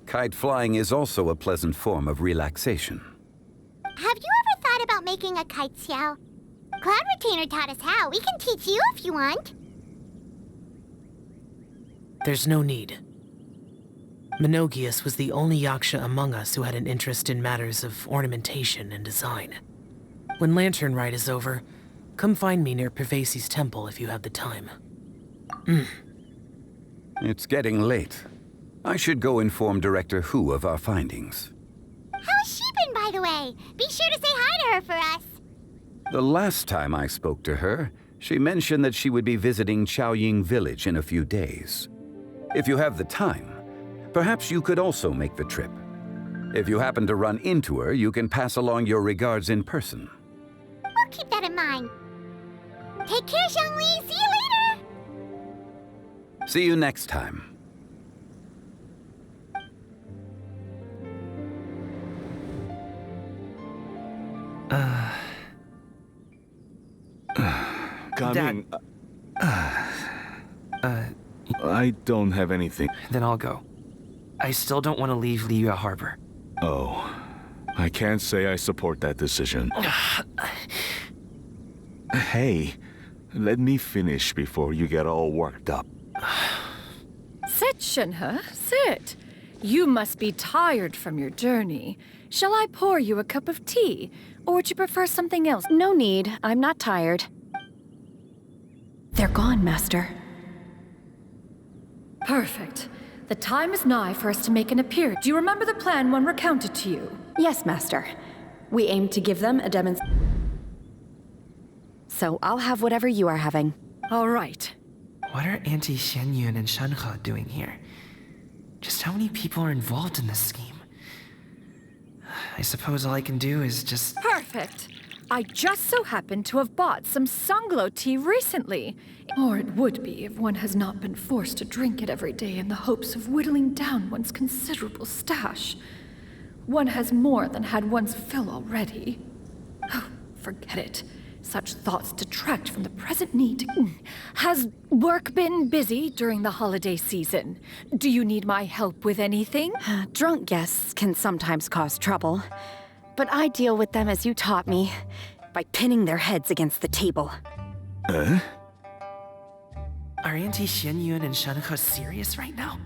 Kite flying is also a pleasant form of relaxation. Have you ever thought about making a kite, Xiao. Cloud Retainer taught us how. We can teach you if you want. There's no need. Menogias was the only Yaksha among us who had an interest in matters of ornamentation and design. When Lantern Rite is over, come find me near Pervasi's temple if you have the time. It's getting late. I should go inform Director Hu of our findings. How's she been, by the way? Be sure to say hi to her for us. The last time I spoke to her, she mentioned that she would be visiting Chaoying Village in a few days. If you have the time, perhaps you could also make the trip. If you happen to run into her, you can pass along your regards in person. We'll keep that in mind. Take care, Zhongli. See you later. See you next time. Coming. I don't have anything. Then I'll go. I still don't want to leave Liyue Harbor. Oh, I can't say I support that decision. Hey, let me finish before you get all worked up. Sit, Shenhe, sit. You must be tired from your journey. Shall I pour you a cup of tea, or would you prefer something else? No need. I'm not tired. They're gone, Master. Perfect. The time is nigh for us to make an appearance. Do you remember the plan when recounted to you? Yes, Master. We aim to give them a demonstration. So I'll have whatever you are having. All right. What are Auntie Xianyun and Shenhe doing here? Just how many people are involved in this scheme? I suppose all I can do is just... Perfect. I just so happen to have bought some Sunglow tea recently. Or it would be if one has not been forced to drink it every day in the hopes of whittling down one's considerable stash. One has more than had one's fill already. Oh, forget it. Such thoughts detract from the present need. Has work been busy during the holiday season? Do you need my help with anything? Drunk guests can sometimes cause trouble, but I deal with them as you taught me, by pinning their heads against the table. Are Auntie Xianyun and Shenhe serious right now?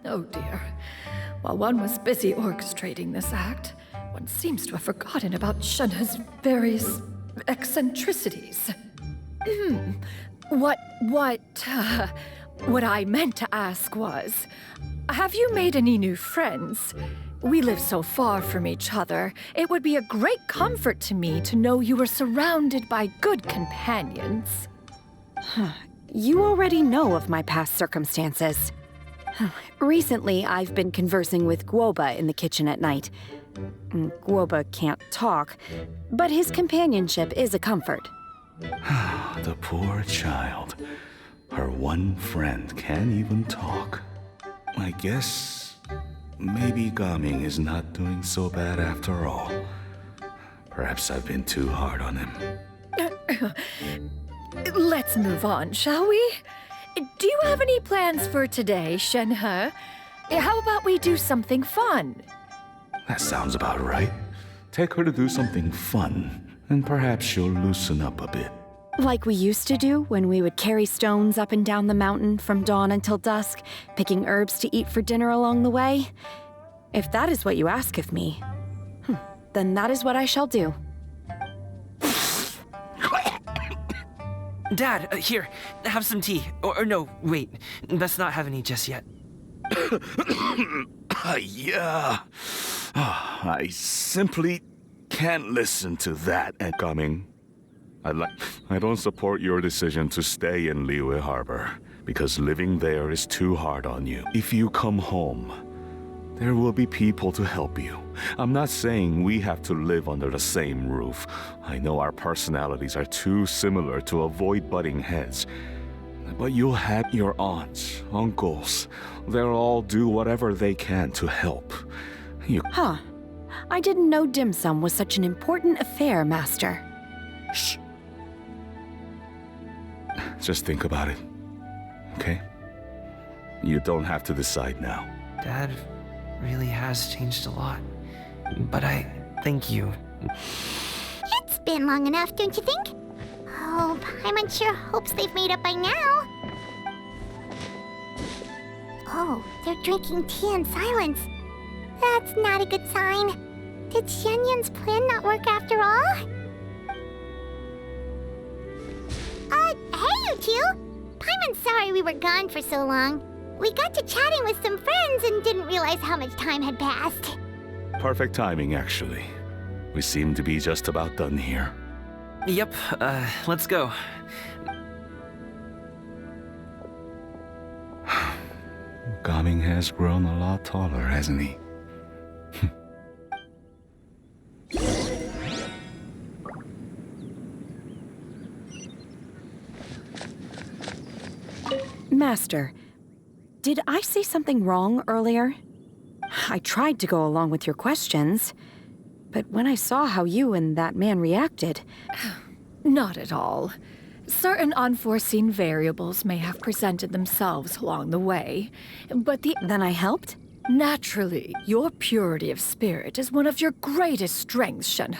Oh dear. While one was busy orchestrating this act, one seems to have forgotten about Shenhe's various eccentricities. What I meant to ask was, have you made any new friends? We live so far from each other. It would be a great comfort to me to know you were surrounded by good companions. You already know of my past circumstances. Recently, I've been conversing with Guoba in the kitchen at night. Guoba can't talk, but his companionship is a comfort. The poor child. Her one friend can't even talk. I guess maybe Gaming is not doing so bad after all. Perhaps I've been too hard on him. Let's move on, shall we? Do you have any plans for today, Shenhe? How about we do something fun? That sounds about right. Take her to do something fun, and perhaps she'll loosen up a bit. Like we used to do when we would carry stones up and down the mountain from dawn until dusk, picking herbs to eat for dinner along the way. If that is what you ask of me, then that is what I shall do. Dad, here, have some tea. Or no, wait, let's not have any just yet. Yeah. I simply can't listen to that and coming. I don't support your decision to stay in Liyue Harbor, because living there is too hard on you. If you come home, there will be people to help you. I'm not saying we have to live under the same roof. I know our personalities are too similar to avoid butting heads. But you'll have your aunts, uncles. They'll all do whatever they can to help. I didn't know dim sum was such an important affair, Master. Shh. Just think about it, okay? You don't have to decide now. Dad, really has changed a lot. But I thank you. It's been long enough, don't you think? Oh, Paimon sure hopes they've made up by now. Oh, they're drinking tea in silence. That's not a good sign. Did Xianyun's plan not work after all? Hey, you two! Paimon's sorry we were gone for so long. We got to chatting with some friends and didn't realize how much time had passed. Perfect timing, actually. We seem to be just about done here. Yep, let's go. Gaming has grown a lot taller, hasn't he? Master, did I say something wrong earlier? I tried to go along with your questions, but when I saw how you and that man reacted... Not at all. Certain unforeseen variables may have presented themselves along the way, but Then I helped? Naturally, your purity of spirit is one of your greatest strengths, Shen.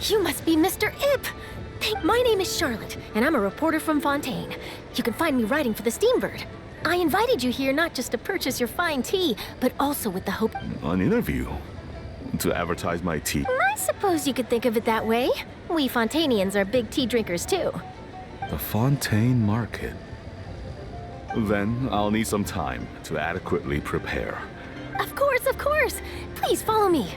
You must be Mr. Ip! My name is Charlotte, and I'm a reporter from Fontaine. You can find me writing for the Steambird. I invited you here not just to purchase your fine tea, but also with the hope... An interview? To advertise my tea? I suppose you could think of it that way. We Fontainians are big tea drinkers, too. The Fontaine Market. Then I'll need some time to adequately prepare. Of course, of course! Please follow me.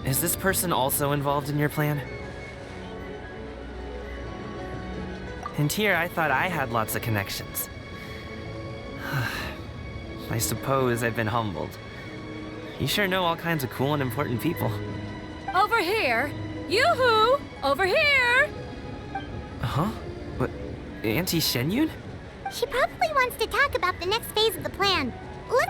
Is this person also involved in your plan? And here I thought I had lots of connections. I suppose I've been humbled. You sure know all kinds of cool and important people. Over here! Yoo-hoo! Over here! Huh? What? Auntie Shenyun? She probably wants to talk about the next phase of the plan. Look.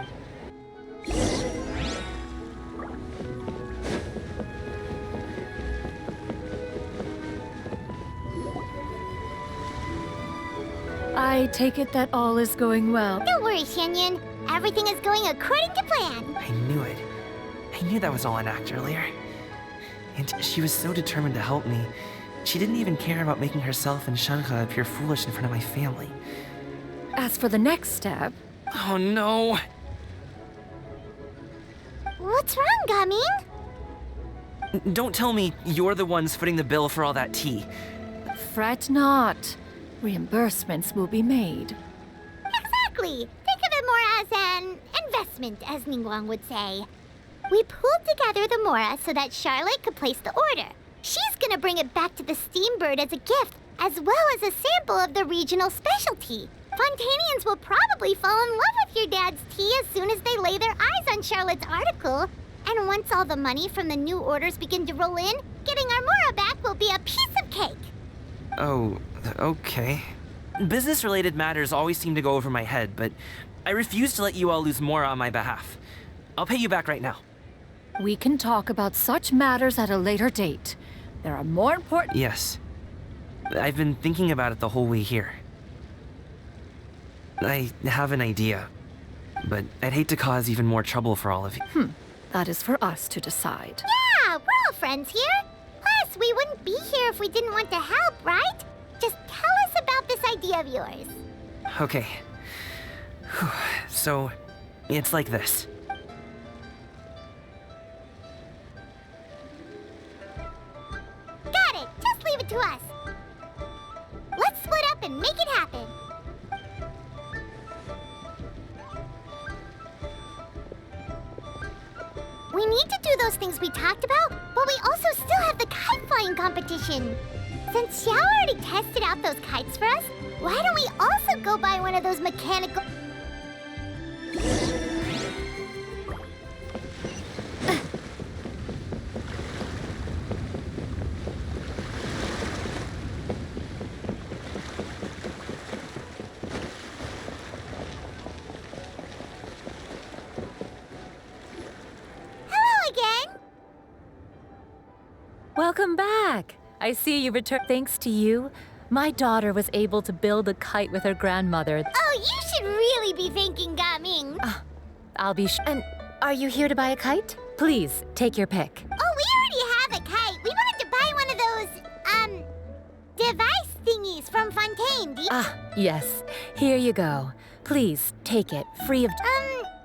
I take it that all is going well. Don't worry, Shenyun. Everything is going according to plan. I knew it. I knew that was all an act earlier. And she was so determined to help me. She didn't even care about making herself and Shanha appear foolish in front of my family. As for the next step... Oh no! What's wrong, Gaming? Don't tell me you're the ones footing the bill for all that tea. Fret not. Reimbursements will be made. Exactly. Think of it more as an investment, as Ningguang would say. We pooled together the Mora so that Charlotte could place the order. She's gonna bring it back to the Steambird as a gift, as well as a sample of the regional specialty. Fontainians will probably fall in love with your dad's tea as soon as they lay their eyes on Charlotte's article. And once all the money from the new orders begin to roll in, getting our Mora back will be a piece of cake. Oh, okay. Business-related matters always seem to go over my head, but I refuse to let you all lose more on my behalf. I'll pay you back right now. We can talk about such matters at a later date. There are more important... Yes. I've been thinking about it the whole way here. I have an idea, but I'd hate to cause even more trouble for all of you. That is for us to decide. Yeah, we're all friends here. Plus, we wouldn't be here if we didn't want to help, right? Just tell us about this idea of yours. Okay. Whew. So, it's like this. Got it. Just leave it to us. Let's split up and make it happen. We need to do those things we talked about, but we also still have the kite flying competition. Since Xiao already tested out those kites for us, why don't we also go buy one of those mechanical... Welcome back. I see you returned. Thanks to you, my daughter was able to build a kite with her grandmother. Oh, you should really be thanking Gaming. I'll be And are you here to buy a kite? Please, take your pick. Oh, we already have a kite. We wanted to buy one of those, device thingies from Fontaine. Yes. Here you go. Please, take it, free of...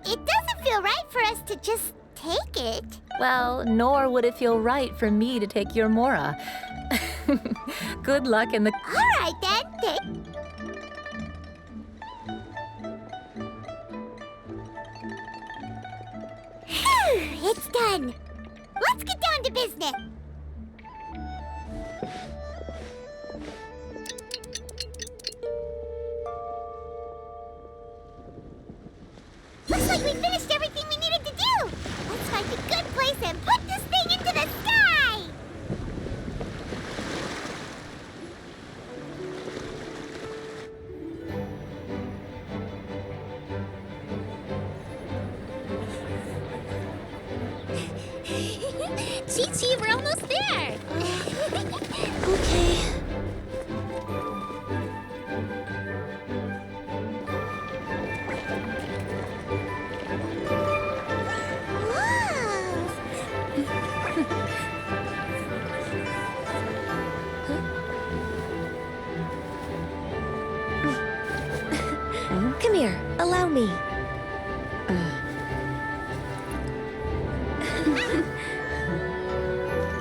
It doesn't feel right for us to just take it. Well, nor would it feel right for me to take your Mora. Good luck in the... All right, then. Phew, it's done. Let's get down to business. Looks like we finished everything we needed to do. Let's find a good place and put this thing into the sky. Chi-Chi, we're almost there. Okay. Come here, allow me.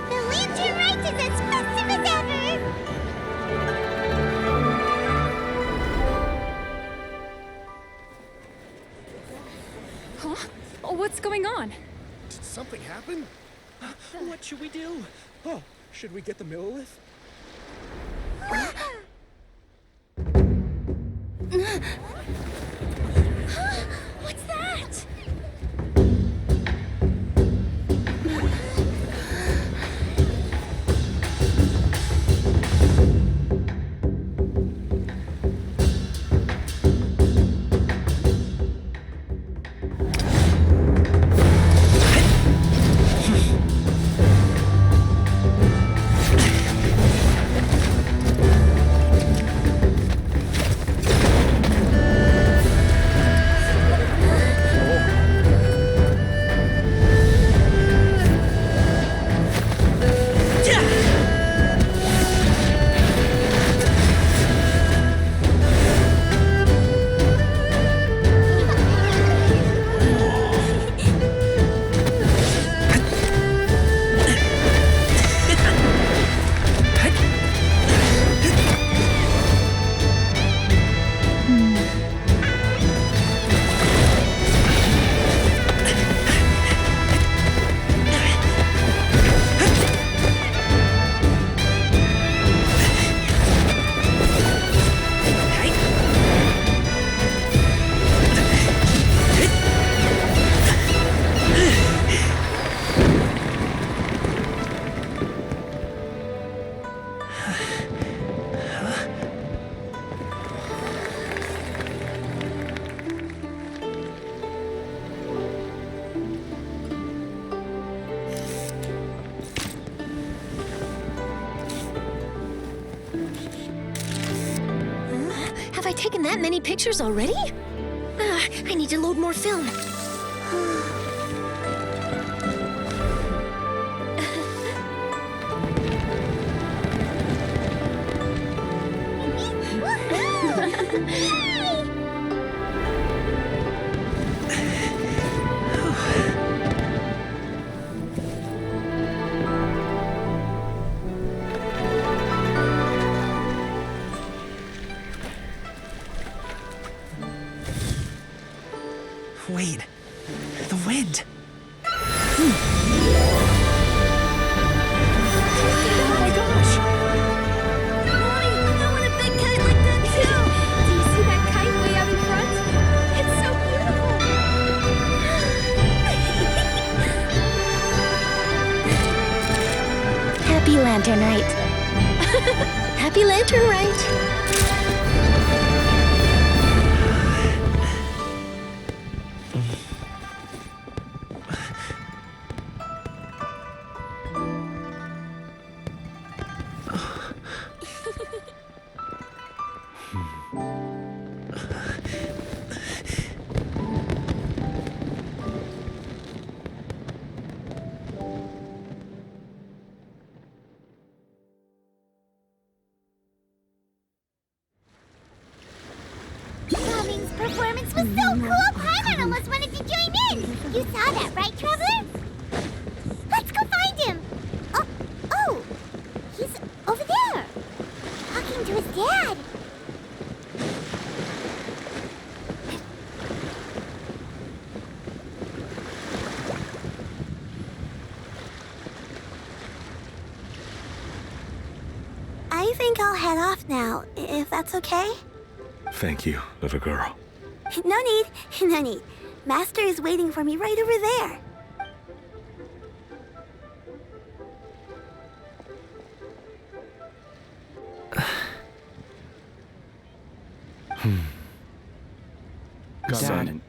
The Lantern Rite is as festive as ever. Huh? Oh, what's going on? Did something happen? What should we do? Oh, should we get the Millilith? What's that? Have I taken that many pictures already? I need to load more film. Wait, the wind. Oh my gosh! Mommy, I want a big kite like that too! Do you see that kite way out in front? It's so beautiful! Happy Lantern Rite. Happy Lantern Rite! You saw that, right, Traveler? Let's go find him! Oh! He's over there! Talking to his dad! I think I'll head off now, if that's okay? Thank you, little girl. No need, no need. Master is waiting for me right over there. Son.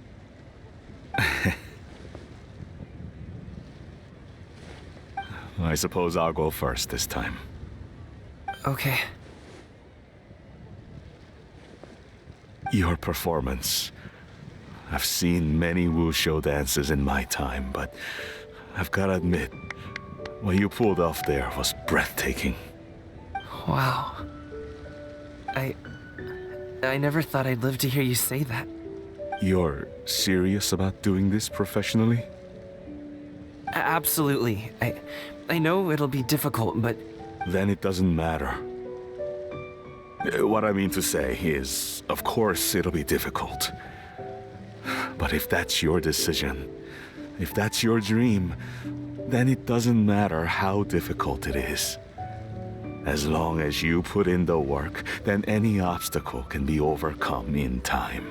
I suppose I'll go first this time. Okay. Your performance. I've seen many wushou dances in my time, but I've gotta admit, what you pulled off there was breathtaking. Wow. I never thought I'd live to hear you say that. You're serious about doing this professionally? Absolutely. I know it'll be difficult, but... Then it doesn't matter. What I mean to say is, of course it'll be difficult. But if that's your decision, if that's your dream, then it doesn't matter how difficult it is. As long as you put in the work, then any obstacle can be overcome in time.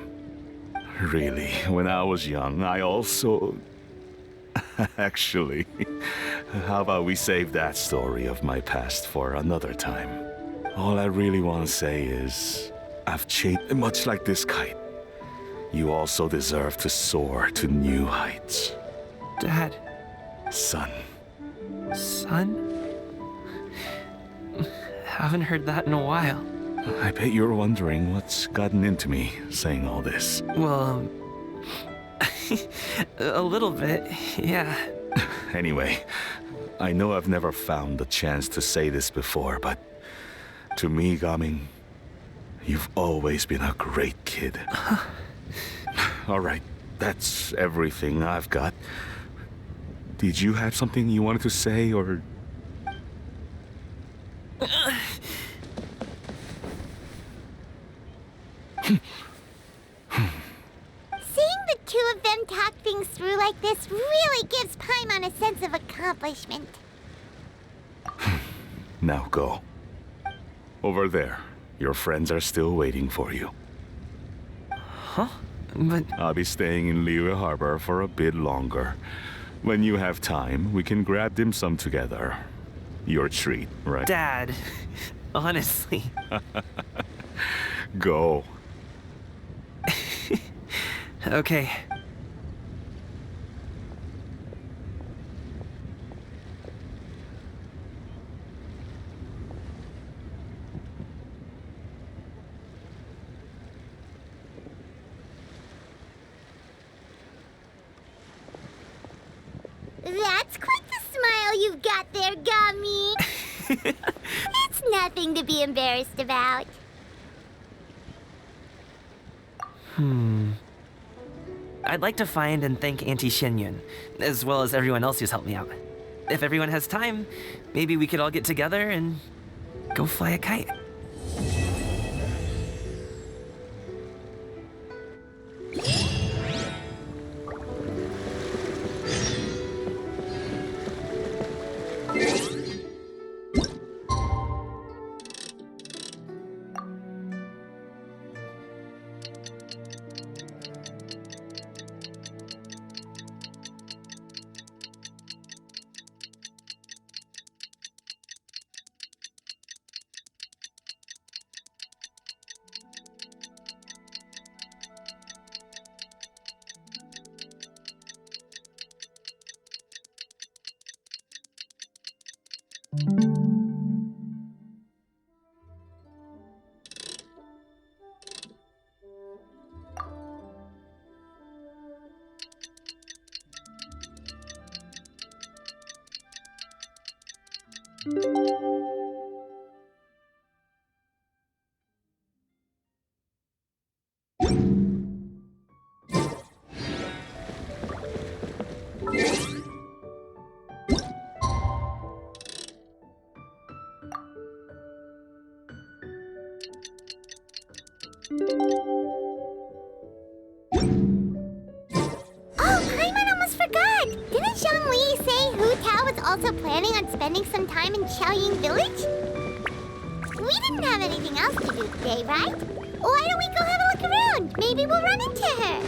Really, when I was young, I also... Actually, how about we save that story of my past for another time? All I really want to say is, I've chased much like this kite. You also deserve to soar to new heights. Dad. Son. Son? Haven't heard that in a while. I bet you're wondering what's gotten into me saying all this. Well, a little bit, yeah. Anyway, I know I've never found the chance to say this before, but to me, Gaming, you've always been a great kid. All right, that's everything I've got. Did you have something you wanted to say, or... Seeing the two of them talk things through like this really gives Paimon a sense of accomplishment. Now go. Over there. Your friends are still waiting for you. Huh? But... I'll be staying in Liyue Harbor for a bit longer. When you have time, we can grab dim sum together. Your treat, right? Dad, honestly. Go. Okay. That's quite the smile you've got there, Gummy. It's nothing to be embarrassed about. I'd like to find and thank Auntie Xinyun, as well as everyone else who's helped me out. If everyone has time, maybe we could all get together and go fly a kite. that! Didn't Zhongli say Hu Tao was also planning on spending some time in Xiaoying Village? We didn't have anything else to do today, right? Why don't we go have a look around? Maybe we'll run into her.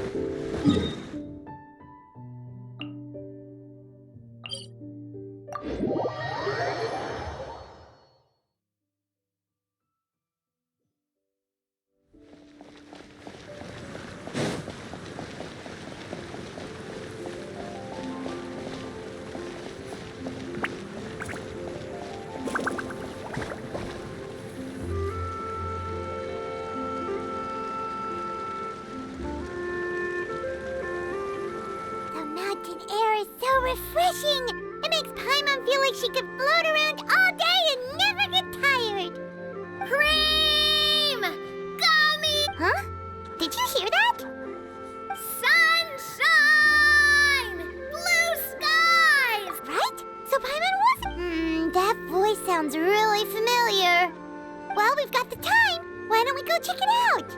Refreshing! It makes Paimon feel like she could float around all day and never get tired. Cream! Gummy! Huh? Did you hear that? Sunshine! Blue skies! Right? So Paimon was... that voice sounds really familiar. Well, we've got the time. Why don't we go check it out?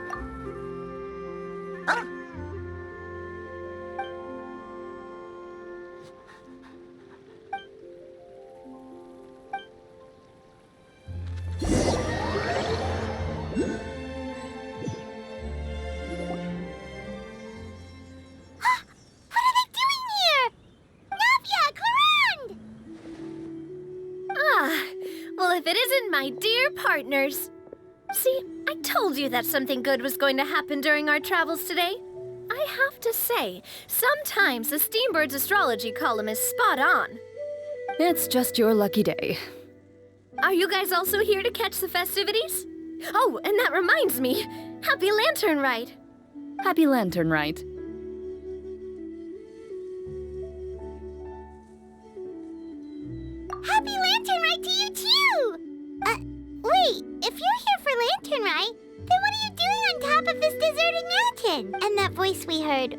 If it isn't my dear partners. See, I told you that something good was going to happen during our travels today. I have to say, sometimes the Steambird's astrology column is spot on. It's just your lucky day. Are you guys also here to catch the festivities? Oh, and that reminds me. Happy Lantern Rite. Happy Lantern Rite. Happy Lantern Rite to you too! Wait, if you're here for Lantern Rite, then what are you doing on top of this deserted mountain? And that voice we heard,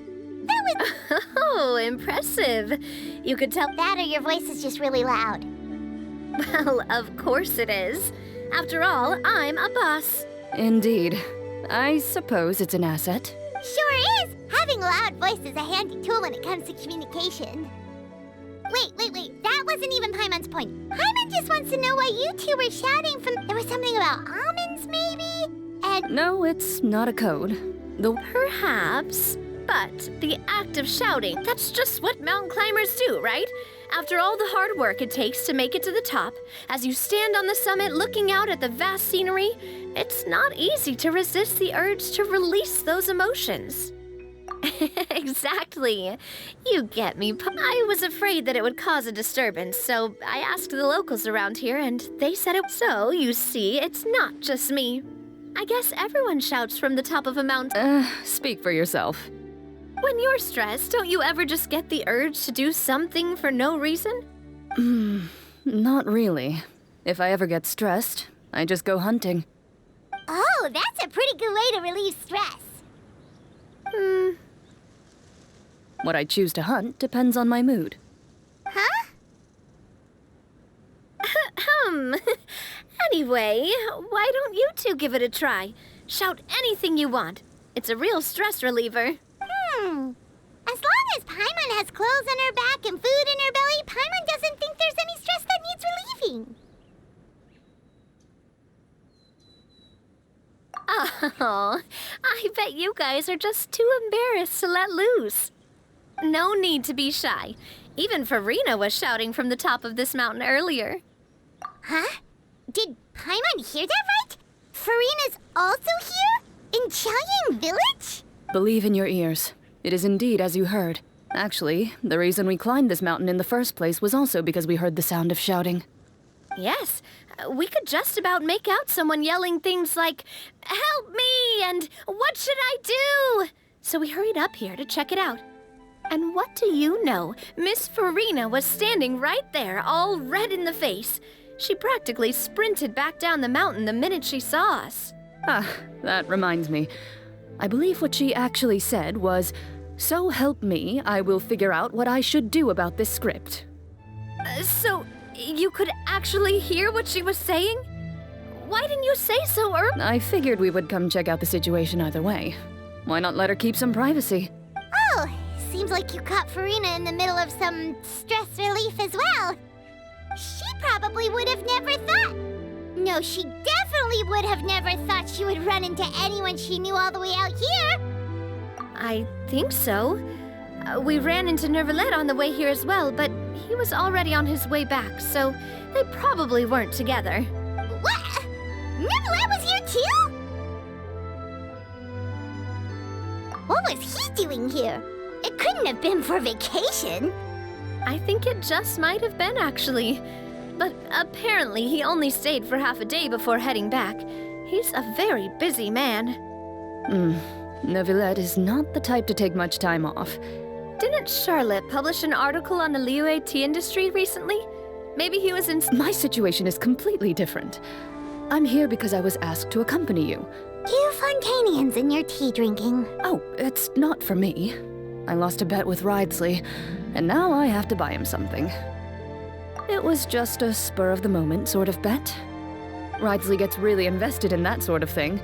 that was... Oh, impressive. You could tell that or your voice is just really loud. Well, of course it is. After all, I'm a boss. Indeed. I suppose it's an asset. Sure is! Having a loud voice is a handy tool when it comes to communication. Wait. That wasn't even Paimon's point. Paimon just wants to know why you two were shouting from... There was something about almonds, maybe? And... No, it's not a code. Perhaps. But the act of shouting, that's just what mountain climbers do, right? After all the hard work it takes to make it to the top, as you stand on the summit looking out at the vast scenery, it's not easy to resist the urge to release those emotions. Exactly. You get me. I was afraid that it would cause a disturbance, so I asked the locals around here, and they said it. So, you see, it's not just me. I guess everyone shouts from the top of a mountain. Speak for yourself. When you're stressed, don't you ever just get the urge to do something for no reason? Not really. If I ever get stressed, I just go hunting. Oh, that's a pretty good way to relieve stress. What I choose to hunt depends on my mood. Huh? Anyway, why don't you two give it a try? Shout anything you want. It's a real stress reliever. As long as Paimon has clothes on her back and food in her belly, Paimon doesn't think there's any stress that needs relieving. Oh, I bet you guys are just too embarrassed to let loose. No need to be shy. Even Farina was shouting from the top of this mountain earlier. Huh? Did Paimon hear that right? Farina's also here? In Xiaoying Village? Believe in your ears. It is indeed as you heard. Actually, the reason we climbed this mountain in the first place was also because we heard the sound of shouting. Yes, we could just about make out someone yelling things like, "Help me!" and "What should I do?" So we hurried up here to check it out. And what do you know? Miss Farina was standing right there, all red in the face. She practically sprinted back down the mountain the minute she saw us. That reminds me. I believe what she actually said was, "So help me, I will figure out what I should do about this script." So you could actually hear what she was saying? Why didn't you say so early? I figured we would come check out the situation either way. Why not let her keep some privacy? Oh, seems like you caught Farina in the middle of some stress relief as well. She probably would have never thought. No, she definitely would have never thought she would run into anyone she knew all the way out here. I think so. We ran into Nervalette on the way here as well, but he was already on his way back, so they probably weren't together. What? Nervalette was here too? What was he doing here? It couldn't have been for vacation. I think it just might have been, actually. But apparently he only stayed for half a day before heading back. He's a very busy man. Nervalette is not the type to take much time off. Didn't Charlotte publish an article on the Liyue tea industry recently? Maybe he was in... My situation is completely different. I'm here because I was asked to accompany you. You Fontanians and your tea drinking. Oh, it's not for me. I lost a bet with Ridesley, and now I have to buy him something. It was just a spur-of-the-moment sort of bet. Ridesley gets really invested in that sort of thing,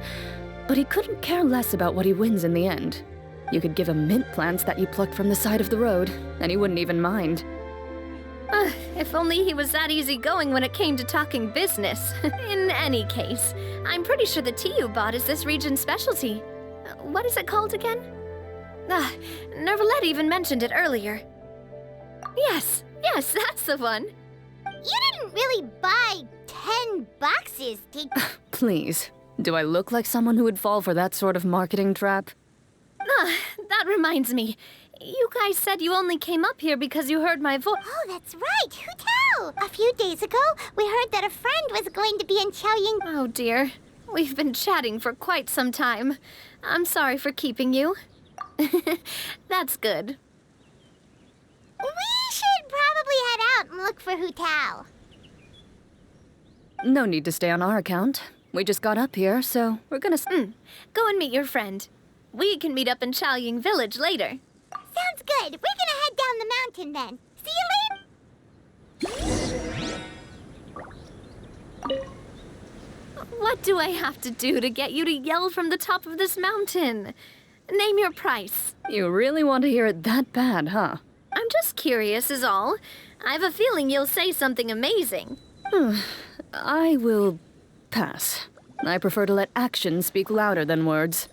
but he couldn't care less about what he wins in the end. You could give him mint plants that you plucked from the side of the road, and he wouldn't even mind. If only he was that easygoing when it came to talking business. In any case, I'm pretty sure the tea you bought is this region's specialty. What is it called again? Nervalette even mentioned it earlier. Yes, that's the one. You didn't really buy 10 boxes, did you? Please, do I look like someone who would fall for that sort of marketing trap? That reminds me. You guys said you only came up here because you heard my voice. Oh, that's right. Who tell? A few days ago, we heard that a friend was going to be in Chaoying. Oh, dear. We've been chatting for quite some time. I'm sorry for keeping you. That's good. We should probably head out and look for Hu Tao. No need to stay on our account. We just got up here, so we're gonna... Go and meet your friend. We can meet up in Chaoying Village later. Sounds good. We're gonna head down the mountain then. See you later. What do I have to do to get you to yell from the top of this mountain? Name your price. You really want to hear it that bad, huh? I'm just curious is all. I have a feeling you'll say something amazing. I will pass. I prefer to let actions speak louder than words.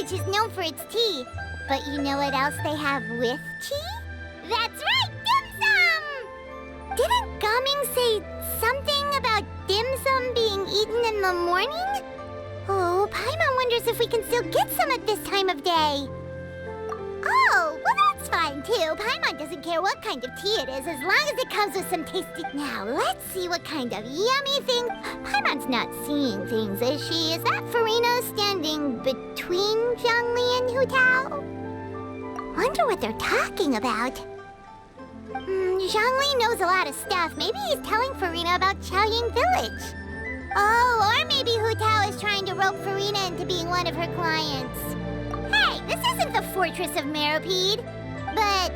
Is known for its tea, but you know what else they have with tea? That's right, dim sum! Didn't Gaming say something about dim sum being eaten in the morning? Oh, Paimon wonders if we can still get some at this time of day. Oh, well that's fine too. Paimon doesn't care what kind of tea it is as long as it comes with some tasty... Now, let's see what kind of yummy thing... Paimon's not seeing things, is she? Is that Farina standing between Zhongli and Hu Tao? Wonder what they're talking about. Zhongli knows a lot of stuff. Maybe he's telling Farina about Chaoying Village. Oh, or maybe Hu Tao is trying to rope Farina into being one of her clients. Hey, this isn't the Fortress of Meropide. But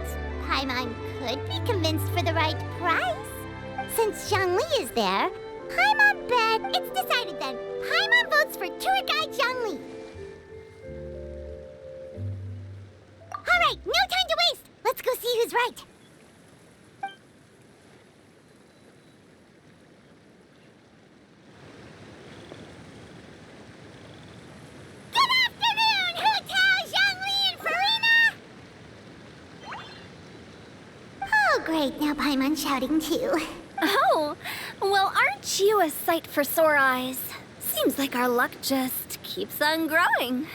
Paimon could be convinced for the right price. Since Zhongli is there, Paimon bet it's decided then. Paimon votes for tour guide Zhongli. All right, no time to waste. Let's go see who's right. Good afternoon, Hu Tao, Zhongli, and Farina! Oh, great. Now Paimon's shouting too. Oh, well, aren't you a sight for sore eyes? Seems like our luck just keeps on growing.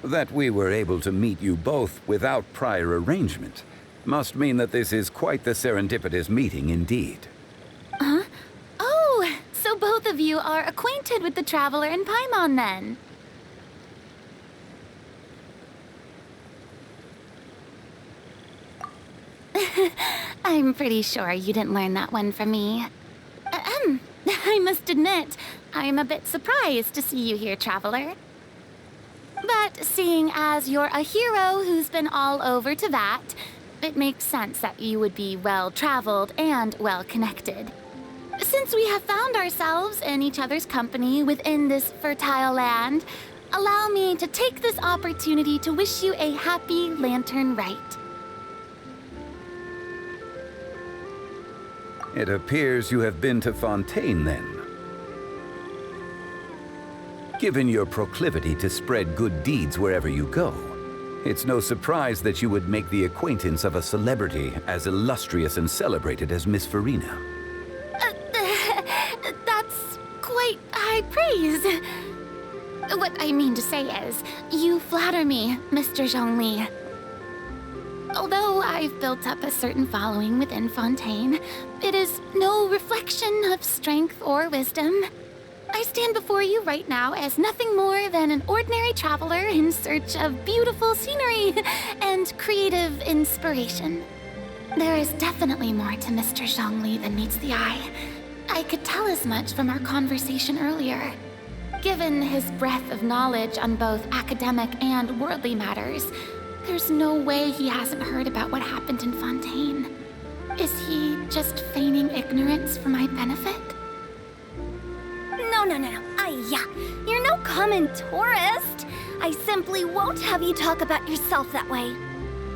That we were able to meet you both without prior arrangement. Must mean that this is quite the serendipitous meeting indeed. Huh? Oh, so both of you are acquainted with the Traveler in Paimon then? I'm pretty sure you didn't learn that one from me. I must admit, I'm a bit surprised to see you here, Traveler. But seeing as you're a hero who's been all over Teyvat, it makes sense that you would be well-traveled and well-connected. Since we have found ourselves in each other's company within this fertile land, allow me to take this opportunity to wish you a happy Lantern Rite. It appears you have been to Fontaine, then. Given your proclivity to spread good deeds wherever you go, it's no surprise that you would make the acquaintance of a celebrity as illustrious and celebrated as Miss Farina. That's quite high praise. What I mean to say is, you flatter me, Mr. Zhongli. Although I've built up a certain following within Fontaine, it is no reflection of strength or wisdom. I stand before you right now as nothing more than an ordinary traveler in search of beautiful scenery and creative inspiration. There is definitely more to Mr. Zhongli than meets the eye. I could tell as much from our conversation earlier. Given his breadth of knowledge on both academic and worldly matters, there's no way he hasn't heard about what happened in Fontaine. Is he just feigning ignorance for my benefit? No. You're no common tourist. I simply won't have you talk about yourself that way.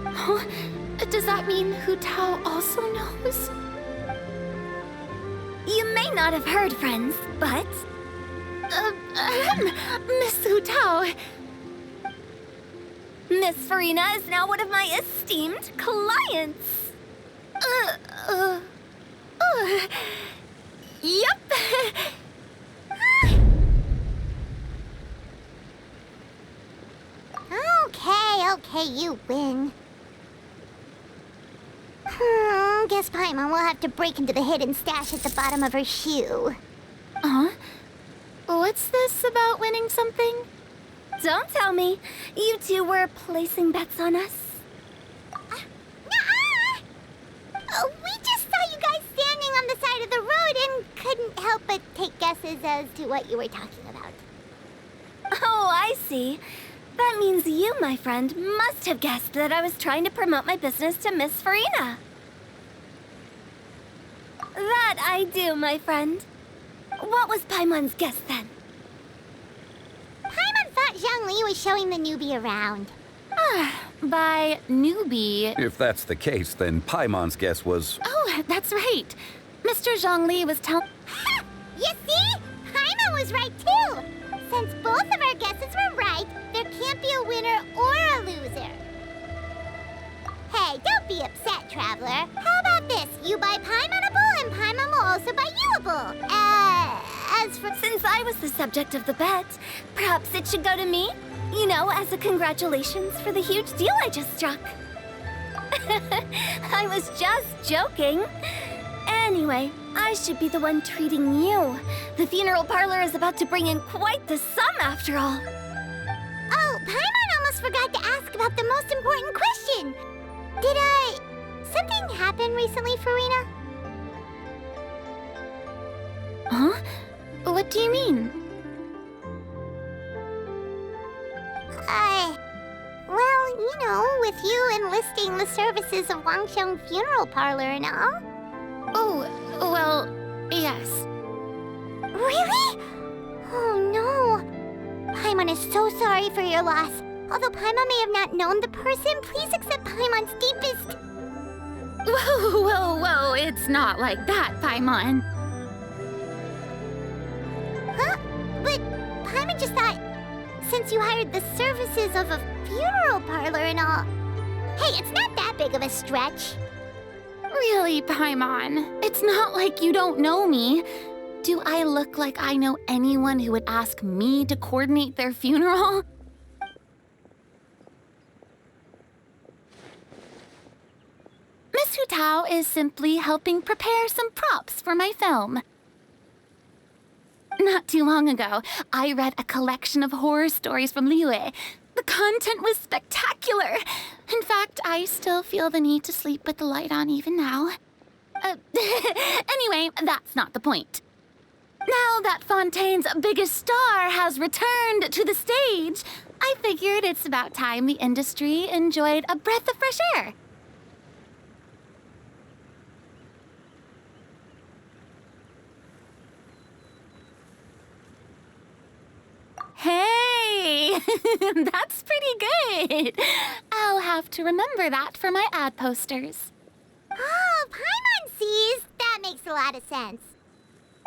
Oh, does that mean Hu Tao also knows? You may not have heard, friends, but... Miss Hu Tao... Miss Farina is now one of my esteemed clients. Yep. Okay, you win. Guess Paimon will have to break into the hidden stash at the bottom of her shoe. Huh? What's this about winning something? Don't tell me. You two were placing bets on us. We just saw you guys standing on the side of the road and couldn't help but take guesses as to what you were talking about. Oh, I see. That means you, my friend, must have guessed that I was trying to promote my business to Miss Farina. That I do, my friend. What was Paimon's guess then? Paimon thought Zhongli was showing the newbie around. By newbie... If that's the case, then Paimon's guess was... Oh, that's right. Mr. Zhongli was telling... You see? Paimon was right too! Since both of our guesses were right, there can't be a winner or a loser. Hey, don't be upset, Traveler. How about this? You buy Paimon a bowl, and Paimon will also buy you a bowl. As for... Since I was the subject of the bet, perhaps it should go to me? You know, as a congratulations for the huge deal I just struck. I was just joking. Anyway, I should be the one treating you. The funeral parlor is about to bring in quite the sum after all. Oh, Paimon almost forgot to ask about the most important question. Did something happen recently, Farina? Huh? What do you mean? Well, you know, with you enlisting the services of Wangsheng Funeral Parlor and all. Oh, well, yes. Really? Oh, no. Paimon is so sorry for your loss. Although Paimon may have not known the person, please accept Paimon's deepest... Whoa, it's not like that, Paimon. Huh? But Paimon just thought, since you hired the services of a funeral parlor and all... Hey, it's not that big of a stretch. Really, Paimon? It's not like you don't know me. Do I look like I know anyone who would ask me to coordinate their funeral? Tao is simply helping prepare some props for my film. Not too long ago, I read a collection of horror stories from Liyue. The content was spectacular. In fact, I still feel the need to sleep with the light on even now. Anyway, that's not the point. Now that Fontaine's biggest star has returned to the stage, I figured it's about time the industry enjoyed a breath of fresh air. Hey, that's pretty good. I'll have to remember that for my ad posters. Oh, Paimon sees. That makes a lot of sense.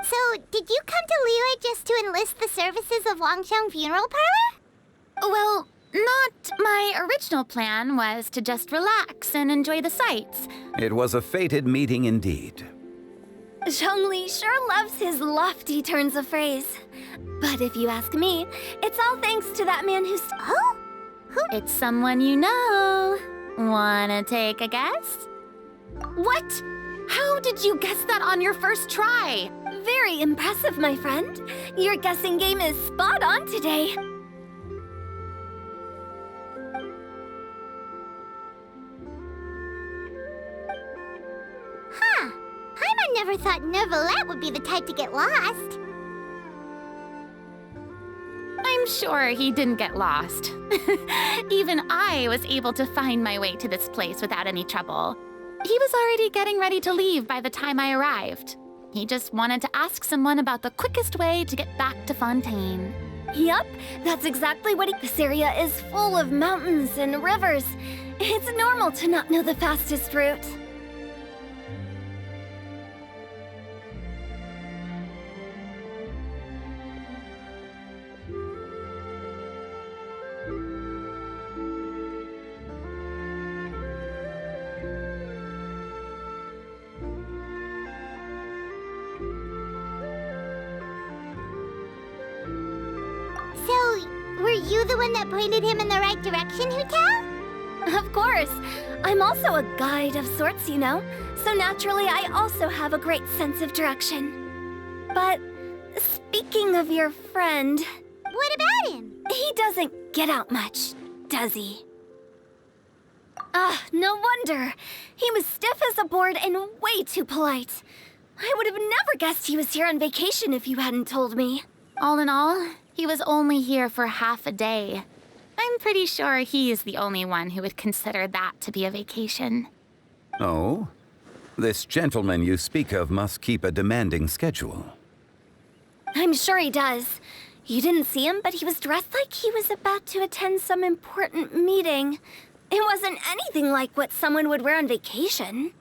So, did you come to Liyue just to enlist the services of Longsheng Funeral Parlor? Well, not my original plan was to just relax and enjoy the sights. It was a fated meeting indeed. Zhongli sure loves his lofty turns of phrase. But if you ask me, it's all thanks to that man who's... Oh? Who? It's someone you know. Wanna take a guess? What? How did you guess that on your first try? Very impressive, my friend. Your guessing game is spot on today. Huh. Paimon never thought Neuvillette would be the type to get lost. I'm sure he didn't get lost. Even I was able to find my way to this place without any trouble. He was already getting ready to leave by the time I arrived. He just wanted to ask someone about the quickest way to get back to Fontaine. Yup, that's exactly what This area is full of mountains and rivers. It's normal to not know the fastest route. Were you the one that pointed him in the right direction, Hu-Tao? Of course. I'm also a guide of sorts, you know. So naturally, I also have a great sense of direction. But speaking of your friend... What about him? He doesn't get out much, does he? No wonder. He was stiff as a board and way too polite. I would have never guessed he was here on vacation if you hadn't told me. All in all, he was only here for half a day. I'm pretty sure he is the only one who would consider that to be a vacation. Oh? This gentleman you speak of must keep a demanding schedule. I'm sure he does. You didn't see him, but he was dressed like he was about to attend some important meeting. It wasn't anything like what someone would wear on vacation.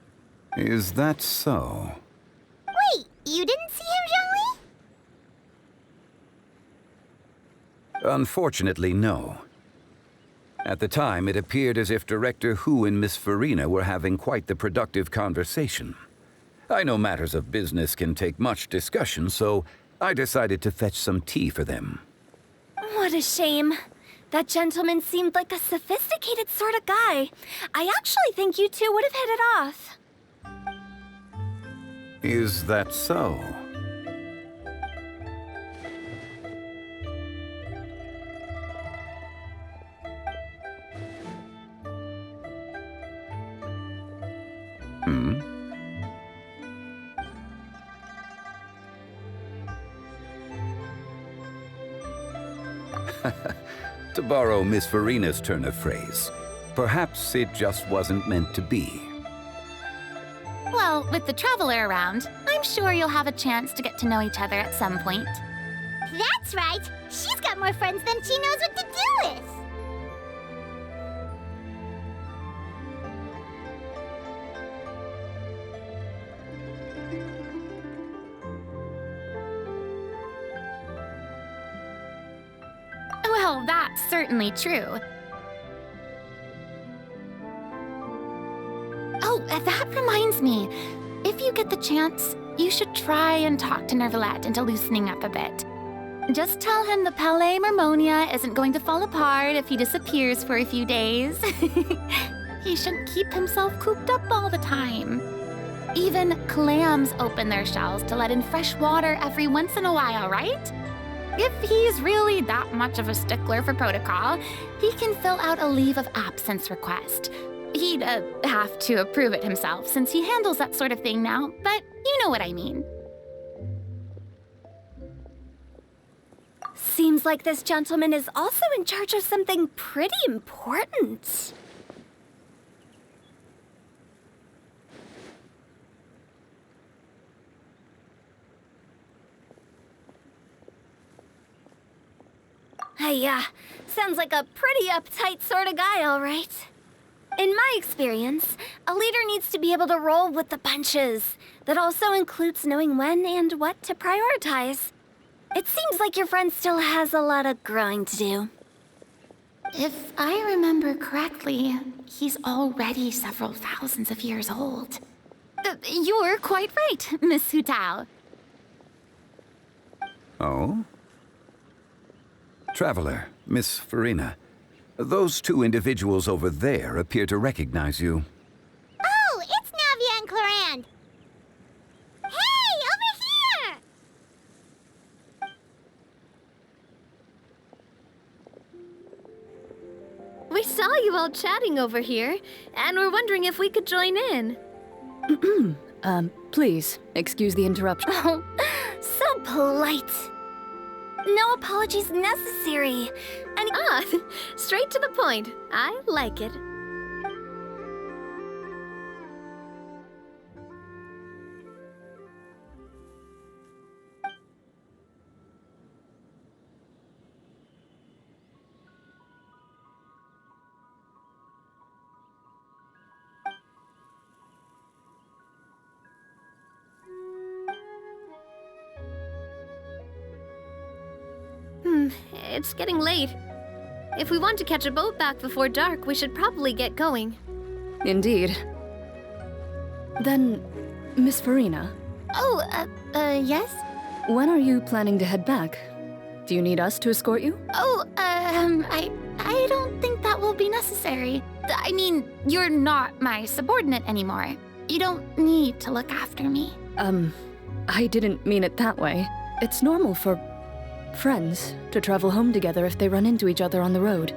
Is that so? Wait, you didn't see him, Zhongli? Unfortunately, no. At the time, it appeared as if Director Hu and Miss Farina were having quite the productive conversation. I know matters of business can take much discussion, so I decided to fetch some tea for them. What a shame. That gentleman seemed like a sophisticated sort of guy. I actually think you two would have hit it off. Is that so? To borrow Miss Farina's turn of phrase, perhaps it just wasn't meant to be. Well, with the traveler around, I'm sure you'll have a chance to get to know each other at some point. That's right. She's got more friends than she knows what to do with. Well, that's certainly true. Oh, that reminds me. If you get the chance, you should try and talk to Neuvillette into loosening up a bit. Just tell him the Palais Mermonia isn't going to fall apart if he disappears for a few days. He shouldn't keep himself cooped up all the time. Even clams open their shells to let in fresh water every once in a while, right? If he's really that much of a stickler for protocol, he can fill out a leave of absence request. He'd have to approve it himself since he handles that sort of thing now, but you know what I mean. Seems like this gentleman is also in charge of something pretty important. Sounds like a pretty uptight sort of guy, all right. In my experience, a leader needs to be able to roll with the punches. That also includes knowing when and what to prioritize. It seems like your friend still has a lot of growing to do. If I remember correctly, he's already several thousands of years old. You're quite right, Miss Hu Tao. Oh? Traveler, Miss Farina, those two individuals over there appear to recognize you. Oh, it's Navia and Clarand. Hey, over here! We saw you all chatting over here, and we're wondering if we could join in. Please, excuse the interruption. Oh, so polite. No apologies necessary. Straight to the point. I like it. It's getting late. If we want to catch a boat back before dark, we should probably get going. Indeed. Then, Miss Farina. Oh, yes? When are you planning to head back? Do you need us to escort you? Oh, I don't think that will be necessary. I mean, you're not my subordinate anymore. You don't need to look after me. I didn't mean it that way. It's normal for friends to travel home together if they run into each other on the road.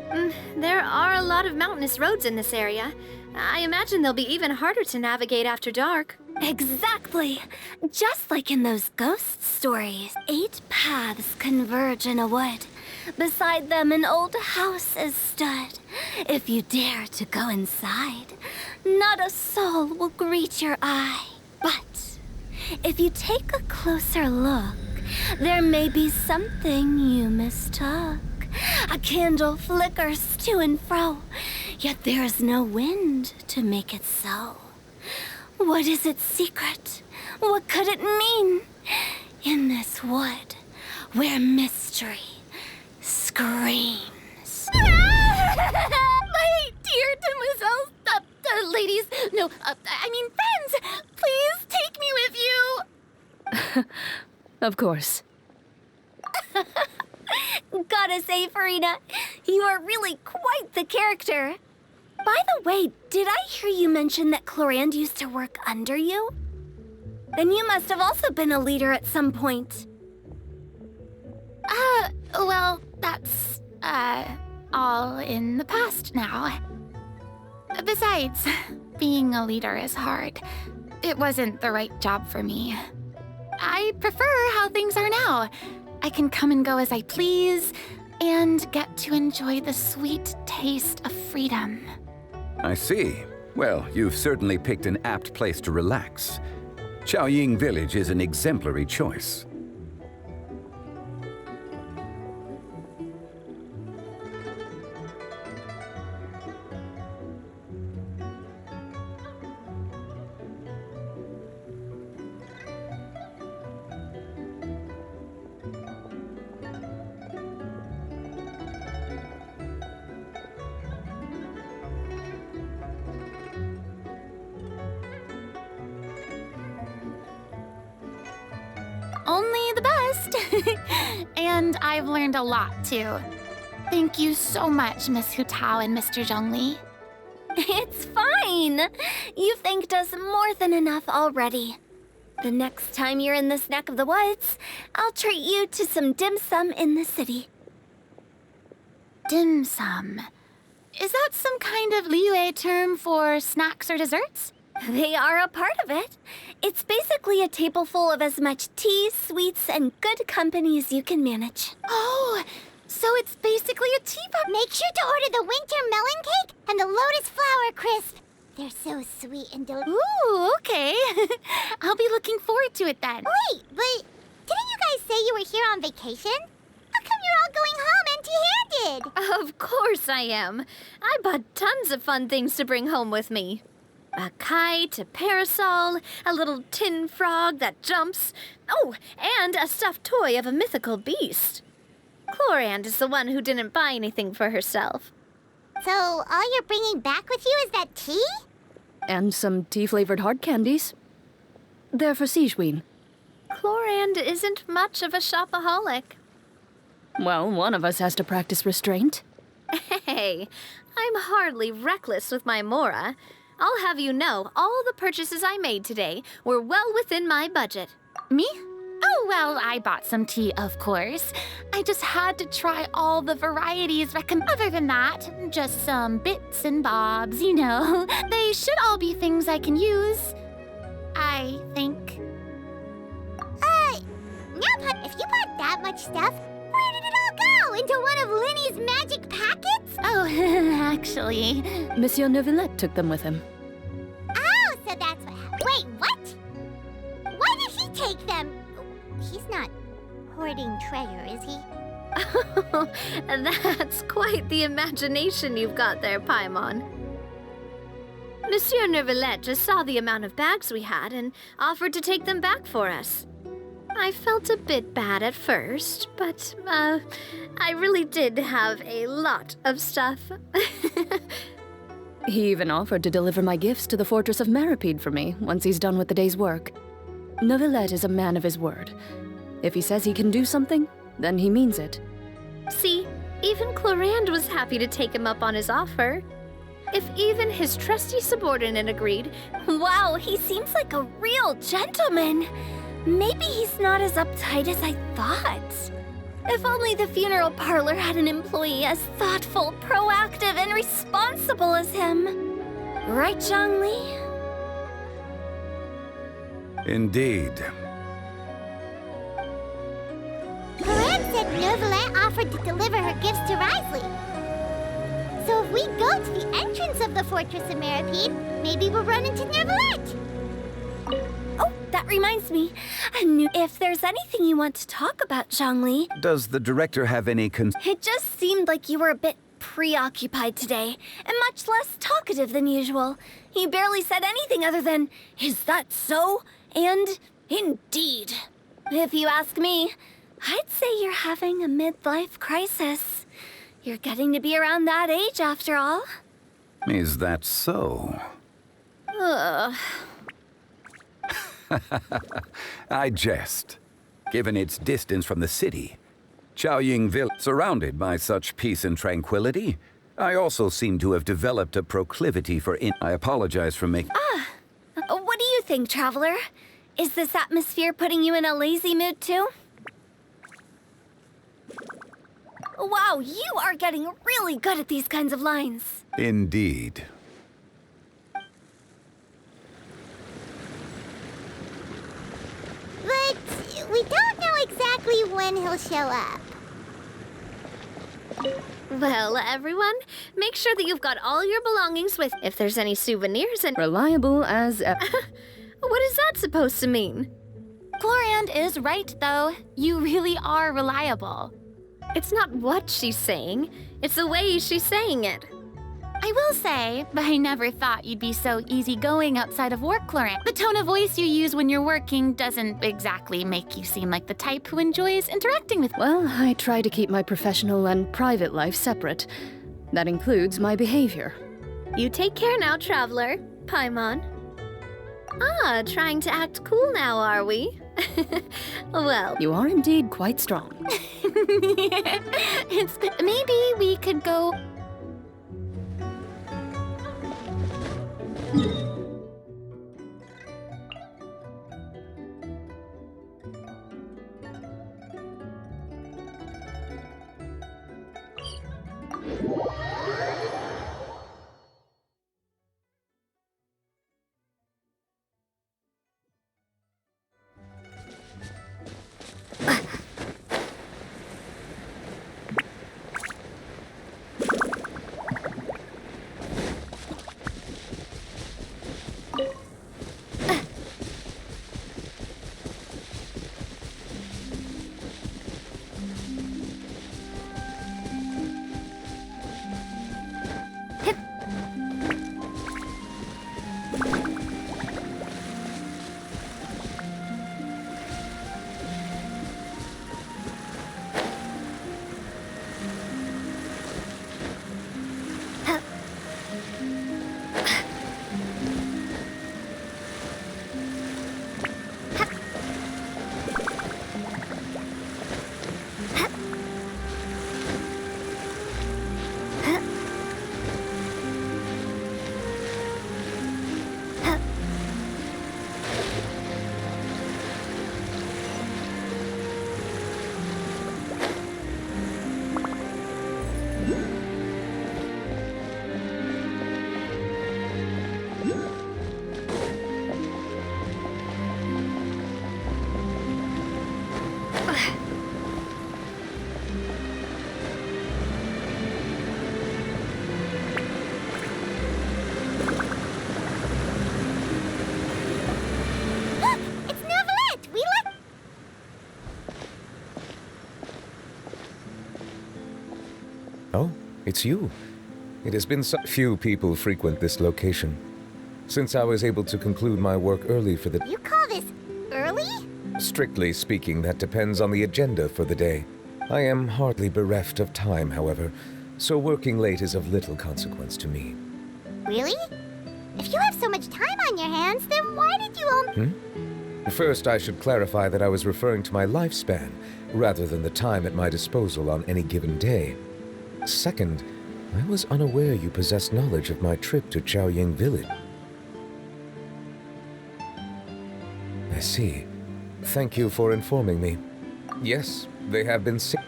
There are a lot of mountainous roads in this area. I imagine they'll be even harder to navigate after dark. Exactly. Just like in those ghost stories. 8 paths converge in a wood. Beside them an old house is stood. If you dare to go inside, not a soul will greet your eye. But if you take a closer look, there may be something you mistook. A candle flickers to and fro, yet there is no wind to make it so. What is its secret? What could it mean? In this wood, where mystery screams. My dear demoiselles, ladies, no, I mean friends, please take me with you. Of course. Gotta say, Farina, you are really quite the character. By the way, did I hear you mention that Clarand used to work under you? Then you must have also been a leader at some point. Well, that's, all in the past now. Besides, being a leader is hard. It wasn't the right job for me. I prefer how things are now. I can come and go as I please, and get to enjoy the sweet taste of freedom. I see. Well, you've certainly picked an apt place to relax. Chaoying Village is an exemplary choice. Only the best. And I've learned a lot, too. Thank you so much, Miss Hu Tao and Mr. Zhongli. It's fine. You thanked us more than enough already. The next time you're in this neck of the woods, I'll treat you to some dim sum in the city. Dim sum. Is that some kind of Liyue term for snacks or desserts? They are a part of it. It's basically a table full of as much tea, sweets, and good company as you can manage. Oh, so it's basically a tea party. Make sure to order the winter melon cake and the lotus flower crisp. They're so sweet and delicious. Ooh, okay. I'll be looking forward to it then. Wait, but didn't you guys say you were here on vacation? How come you're all going home empty-handed? Of course I am. I bought tons of fun things to bring home with me. A kite, a parasol, a little tin frog that jumps. Oh, and a stuffed toy of a mythical beast. Chlorand is the one who didn't buy anything for herself. So all you're bringing back with you is that tea? And some tea-flavored hard candies. They're for Sigewin. Chlorand isn't much of a shopaholic. Well, one of us has to practice restraint. Hey, I'm hardly reckless with my Mora. I'll have you know, all the purchases I made today were well within my budget. Me? Oh, well, I bought some tea, of course. I just had to try all the varieties Other than that, just some bits and bobs, you know. They should all be things I can use, I think. Now, if you bought that much stuff, where did it all go? Into one of Linny's magic packets? Oh, actually... Monsieur Neuvillette took them with him. Oh, so that's what happened. Wait, what? Why did he take them? He's not hoarding treasure, is he? That's quite the imagination you've got there, Paimon. Monsieur Neuvillette just saw the amount of bags we had and offered to take them back for us. I felt a bit bad at first, but, I really did have a lot of stuff. He even offered to deliver my gifts to the Fortress of Maripede for me once he's done with the day's work. Neuvillette is a man of his word. If he says he can do something, then he means it. See, even Chlorand was happy to take him up on his offer. If even his trusty subordinate agreed, wow, he seems like a real gentleman. Maybe he's not as uptight as I thought. If only the funeral parlor had an employee as thoughtful, proactive, and responsible as him. Right, Zhongli? Indeed. Chlorand said Neuvillette offered to deliver her gifts to Risley. So if we go to the entrance of the Fortress of Maripede, maybe we'll run into Neuvillette. Oh, that reminds me. If there's anything you want to talk about, Zhongli. Does the director have any It just seemed like you were a bit preoccupied today, and much less talkative than usual. He barely said anything other than, "Is that so?" and "Indeed." If you ask me, I'd say you're having a midlife crisis. You're getting to be around that age after all. Is that so? Ugh. I jest. Given its distance from the city, Chaoying Village, surrounded by such peace and tranquility, I also seem to have developed a proclivity for I apologize for making... What do you think, Traveler? Is this atmosphere putting you in a lazy mood too? Wow, you are getting really good at these kinds of lines. Indeed. But we don't know exactly when he'll show up. Well, everyone, make sure that you've got all your belongings with. If there's any souvenirs and... Reliable as ever. What is that supposed to mean? Chlorand is right, though. You really are reliable. It's not what she's saying, it's the way she's saying it. I will say, but I never thought you'd be so easygoing outside of work, Chlorand. The tone of voice you use when you're working doesn't exactly make you seem like the type who enjoys interacting with... Well, I try to keep my professional and private life separate. That includes my behavior. You take care now, Traveler. Paimon. Ah, trying to act cool now, are we? Well... You are indeed quite strong. Maybe we could go... It's you. It has been so few people frequent this location. Since I was able to conclude my work early for the... You call this early? Strictly speaking, that depends on the agenda for the day. I am hardly bereft of time, however, so working late is of little consequence to me. Really? If you have so much time on your hands, then why did you First, I should clarify that I was referring to my lifespan, rather than the time at my disposal on any given day. Second, I was unaware you possessed knowledge of my trip to Chaoying Village. I see. Thank you for informing me. Yes, they have been sick.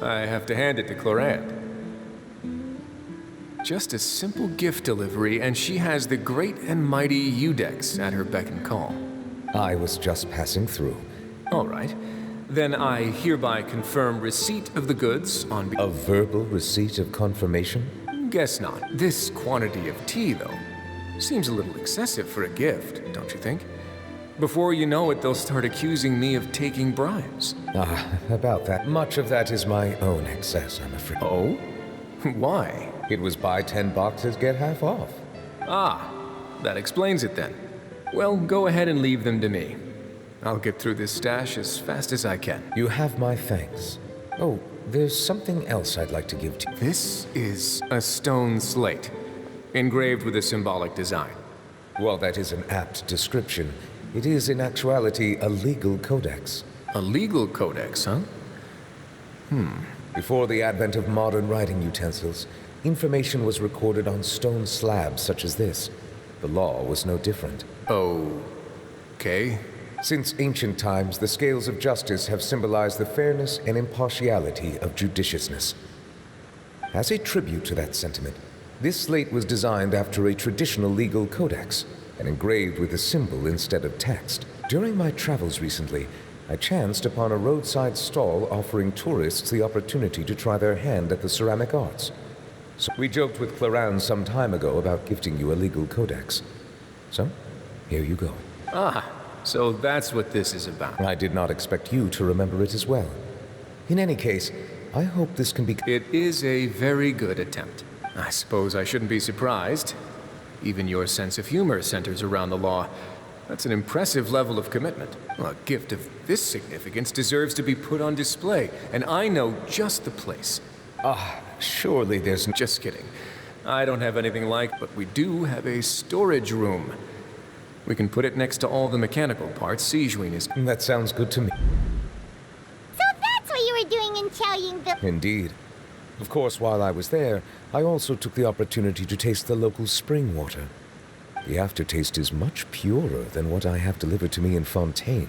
I have to hand it to Clorant. Just a simple gift delivery, and she has the great and mighty Udex at her beck and call. I was just passing through. All right. Then I hereby confirm receipt of the goods on... A verbal receipt of confirmation? Guess not. This quantity of tea, though, seems a little excessive for a gift, don't you think? Before you know it, they'll start accusing me of taking bribes. About that. Much of that is my own excess, I'm afraid. Oh? Why? It was buy 10 boxes, get half off. Ah, that explains it then. Well, go ahead and leave them to me. I'll get through this stash as fast as I can. You have my thanks. Oh, there's something else I'd like to give to you. This is a stone slate, engraved with a symbolic design. While that is an apt description, it is in actuality a legal codex. A legal codex, huh? Before the advent of modern writing utensils, information was recorded on stone slabs such as this. The law was no different. Okay. Since ancient times, the scales of justice have symbolized the fairness and impartiality of judiciousness. As a tribute to that sentiment, this slate was designed after a traditional legal codex and engraved with a symbol instead of text. During my travels recently, I chanced upon a roadside stall offering tourists the opportunity to try their hand at the ceramic arts. So we joked with Clorant some time ago about gifting you a legal codex. So, here you go. Ah, so that's what this is about. I did not expect you to remember it as well. In any case, I hope this can be... It is a very good attempt. I suppose I shouldn't be surprised. Even your sense of humor centers around the law. That's an impressive level of commitment. A gift of this significance deserves to be put on display, and I know just the place. Surely there's... Just kidding. I don't have anything like, but we do have a storage room. We can put it next to all the mechanical parts Sijuin is... That sounds good to me. So that's what you were doing in Chaoyingville. Indeed. Of course, while I was there, I also took the opportunity to taste the local spring water. The aftertaste is much purer than what I have delivered to me in Fontaine.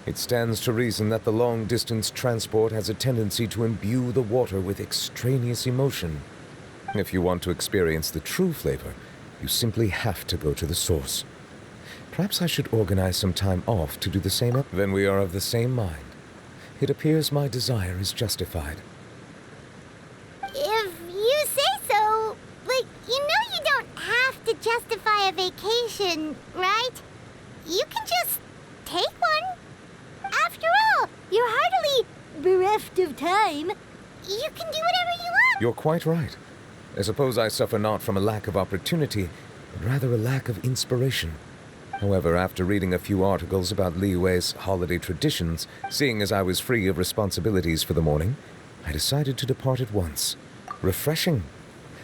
It stands to reason that the long-distance transport has a tendency to imbue the water with extraneous emotion. If you want to experience the true flavor, you simply have to go to the source. Perhaps I should organize some time off to do the same. Then we are of the same mind. It appears my desire is justified. If you say so, but you know you don't have to justify a vacation, right? You can just take one. After all, you're hardly bereft of time. You can do whatever you want. You're quite right. I suppose I suffer not from a lack of opportunity, but rather a lack of inspiration. However, after reading a few articles about Liyue's holiday traditions, seeing as I was free of responsibilities for the morning, I decided to depart at once. Refreshing.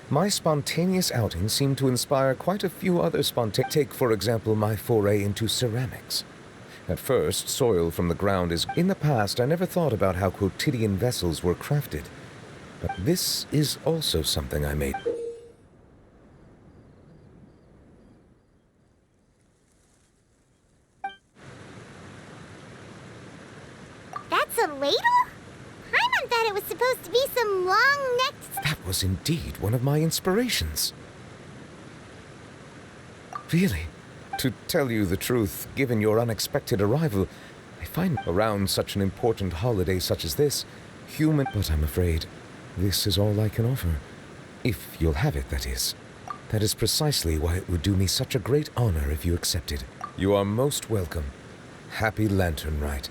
My spontaneous outing seemed to inspire quite a few other Take, for example, my foray into ceramics. At first, soil from the ground is... In the past, I never thought about how quotidian vessels were crafted. But this is also something I made. That's a ladle? Paimon thought it was supposed to be some long-necked... That was indeed one of my inspirations. Really, to tell you the truth, given your unexpected arrival, I find around such an important holiday such as this, human... But I'm afraid this is all I can offer. If you'll have it, that is. That is precisely why it would do me such a great honor if you accepted. You are most welcome. Happy Lantern Rite.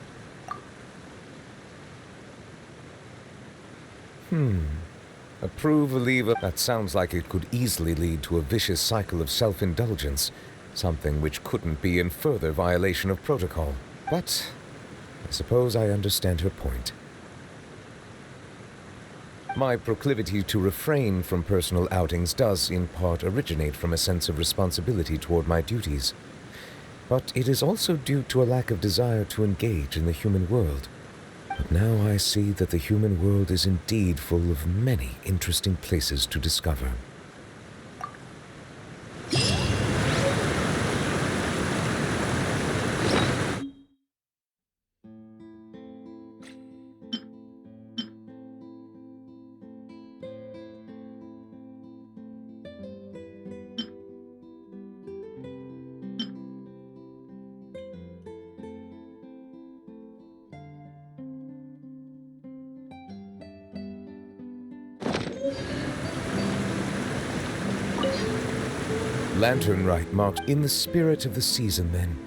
Approve, leave. That sounds like it could easily lead to a vicious cycle of self-indulgence, something which couldn't be in further violation of protocol. But I suppose I understand her point. My proclivity to refrain from personal outings does, in part, originate from a sense of responsibility toward my duties. But it is also due to a lack of desire to engage in the human world. But now I see that the human world is indeed full of many interesting places to discover. Lantern Rite marked in the spirit of the season, then.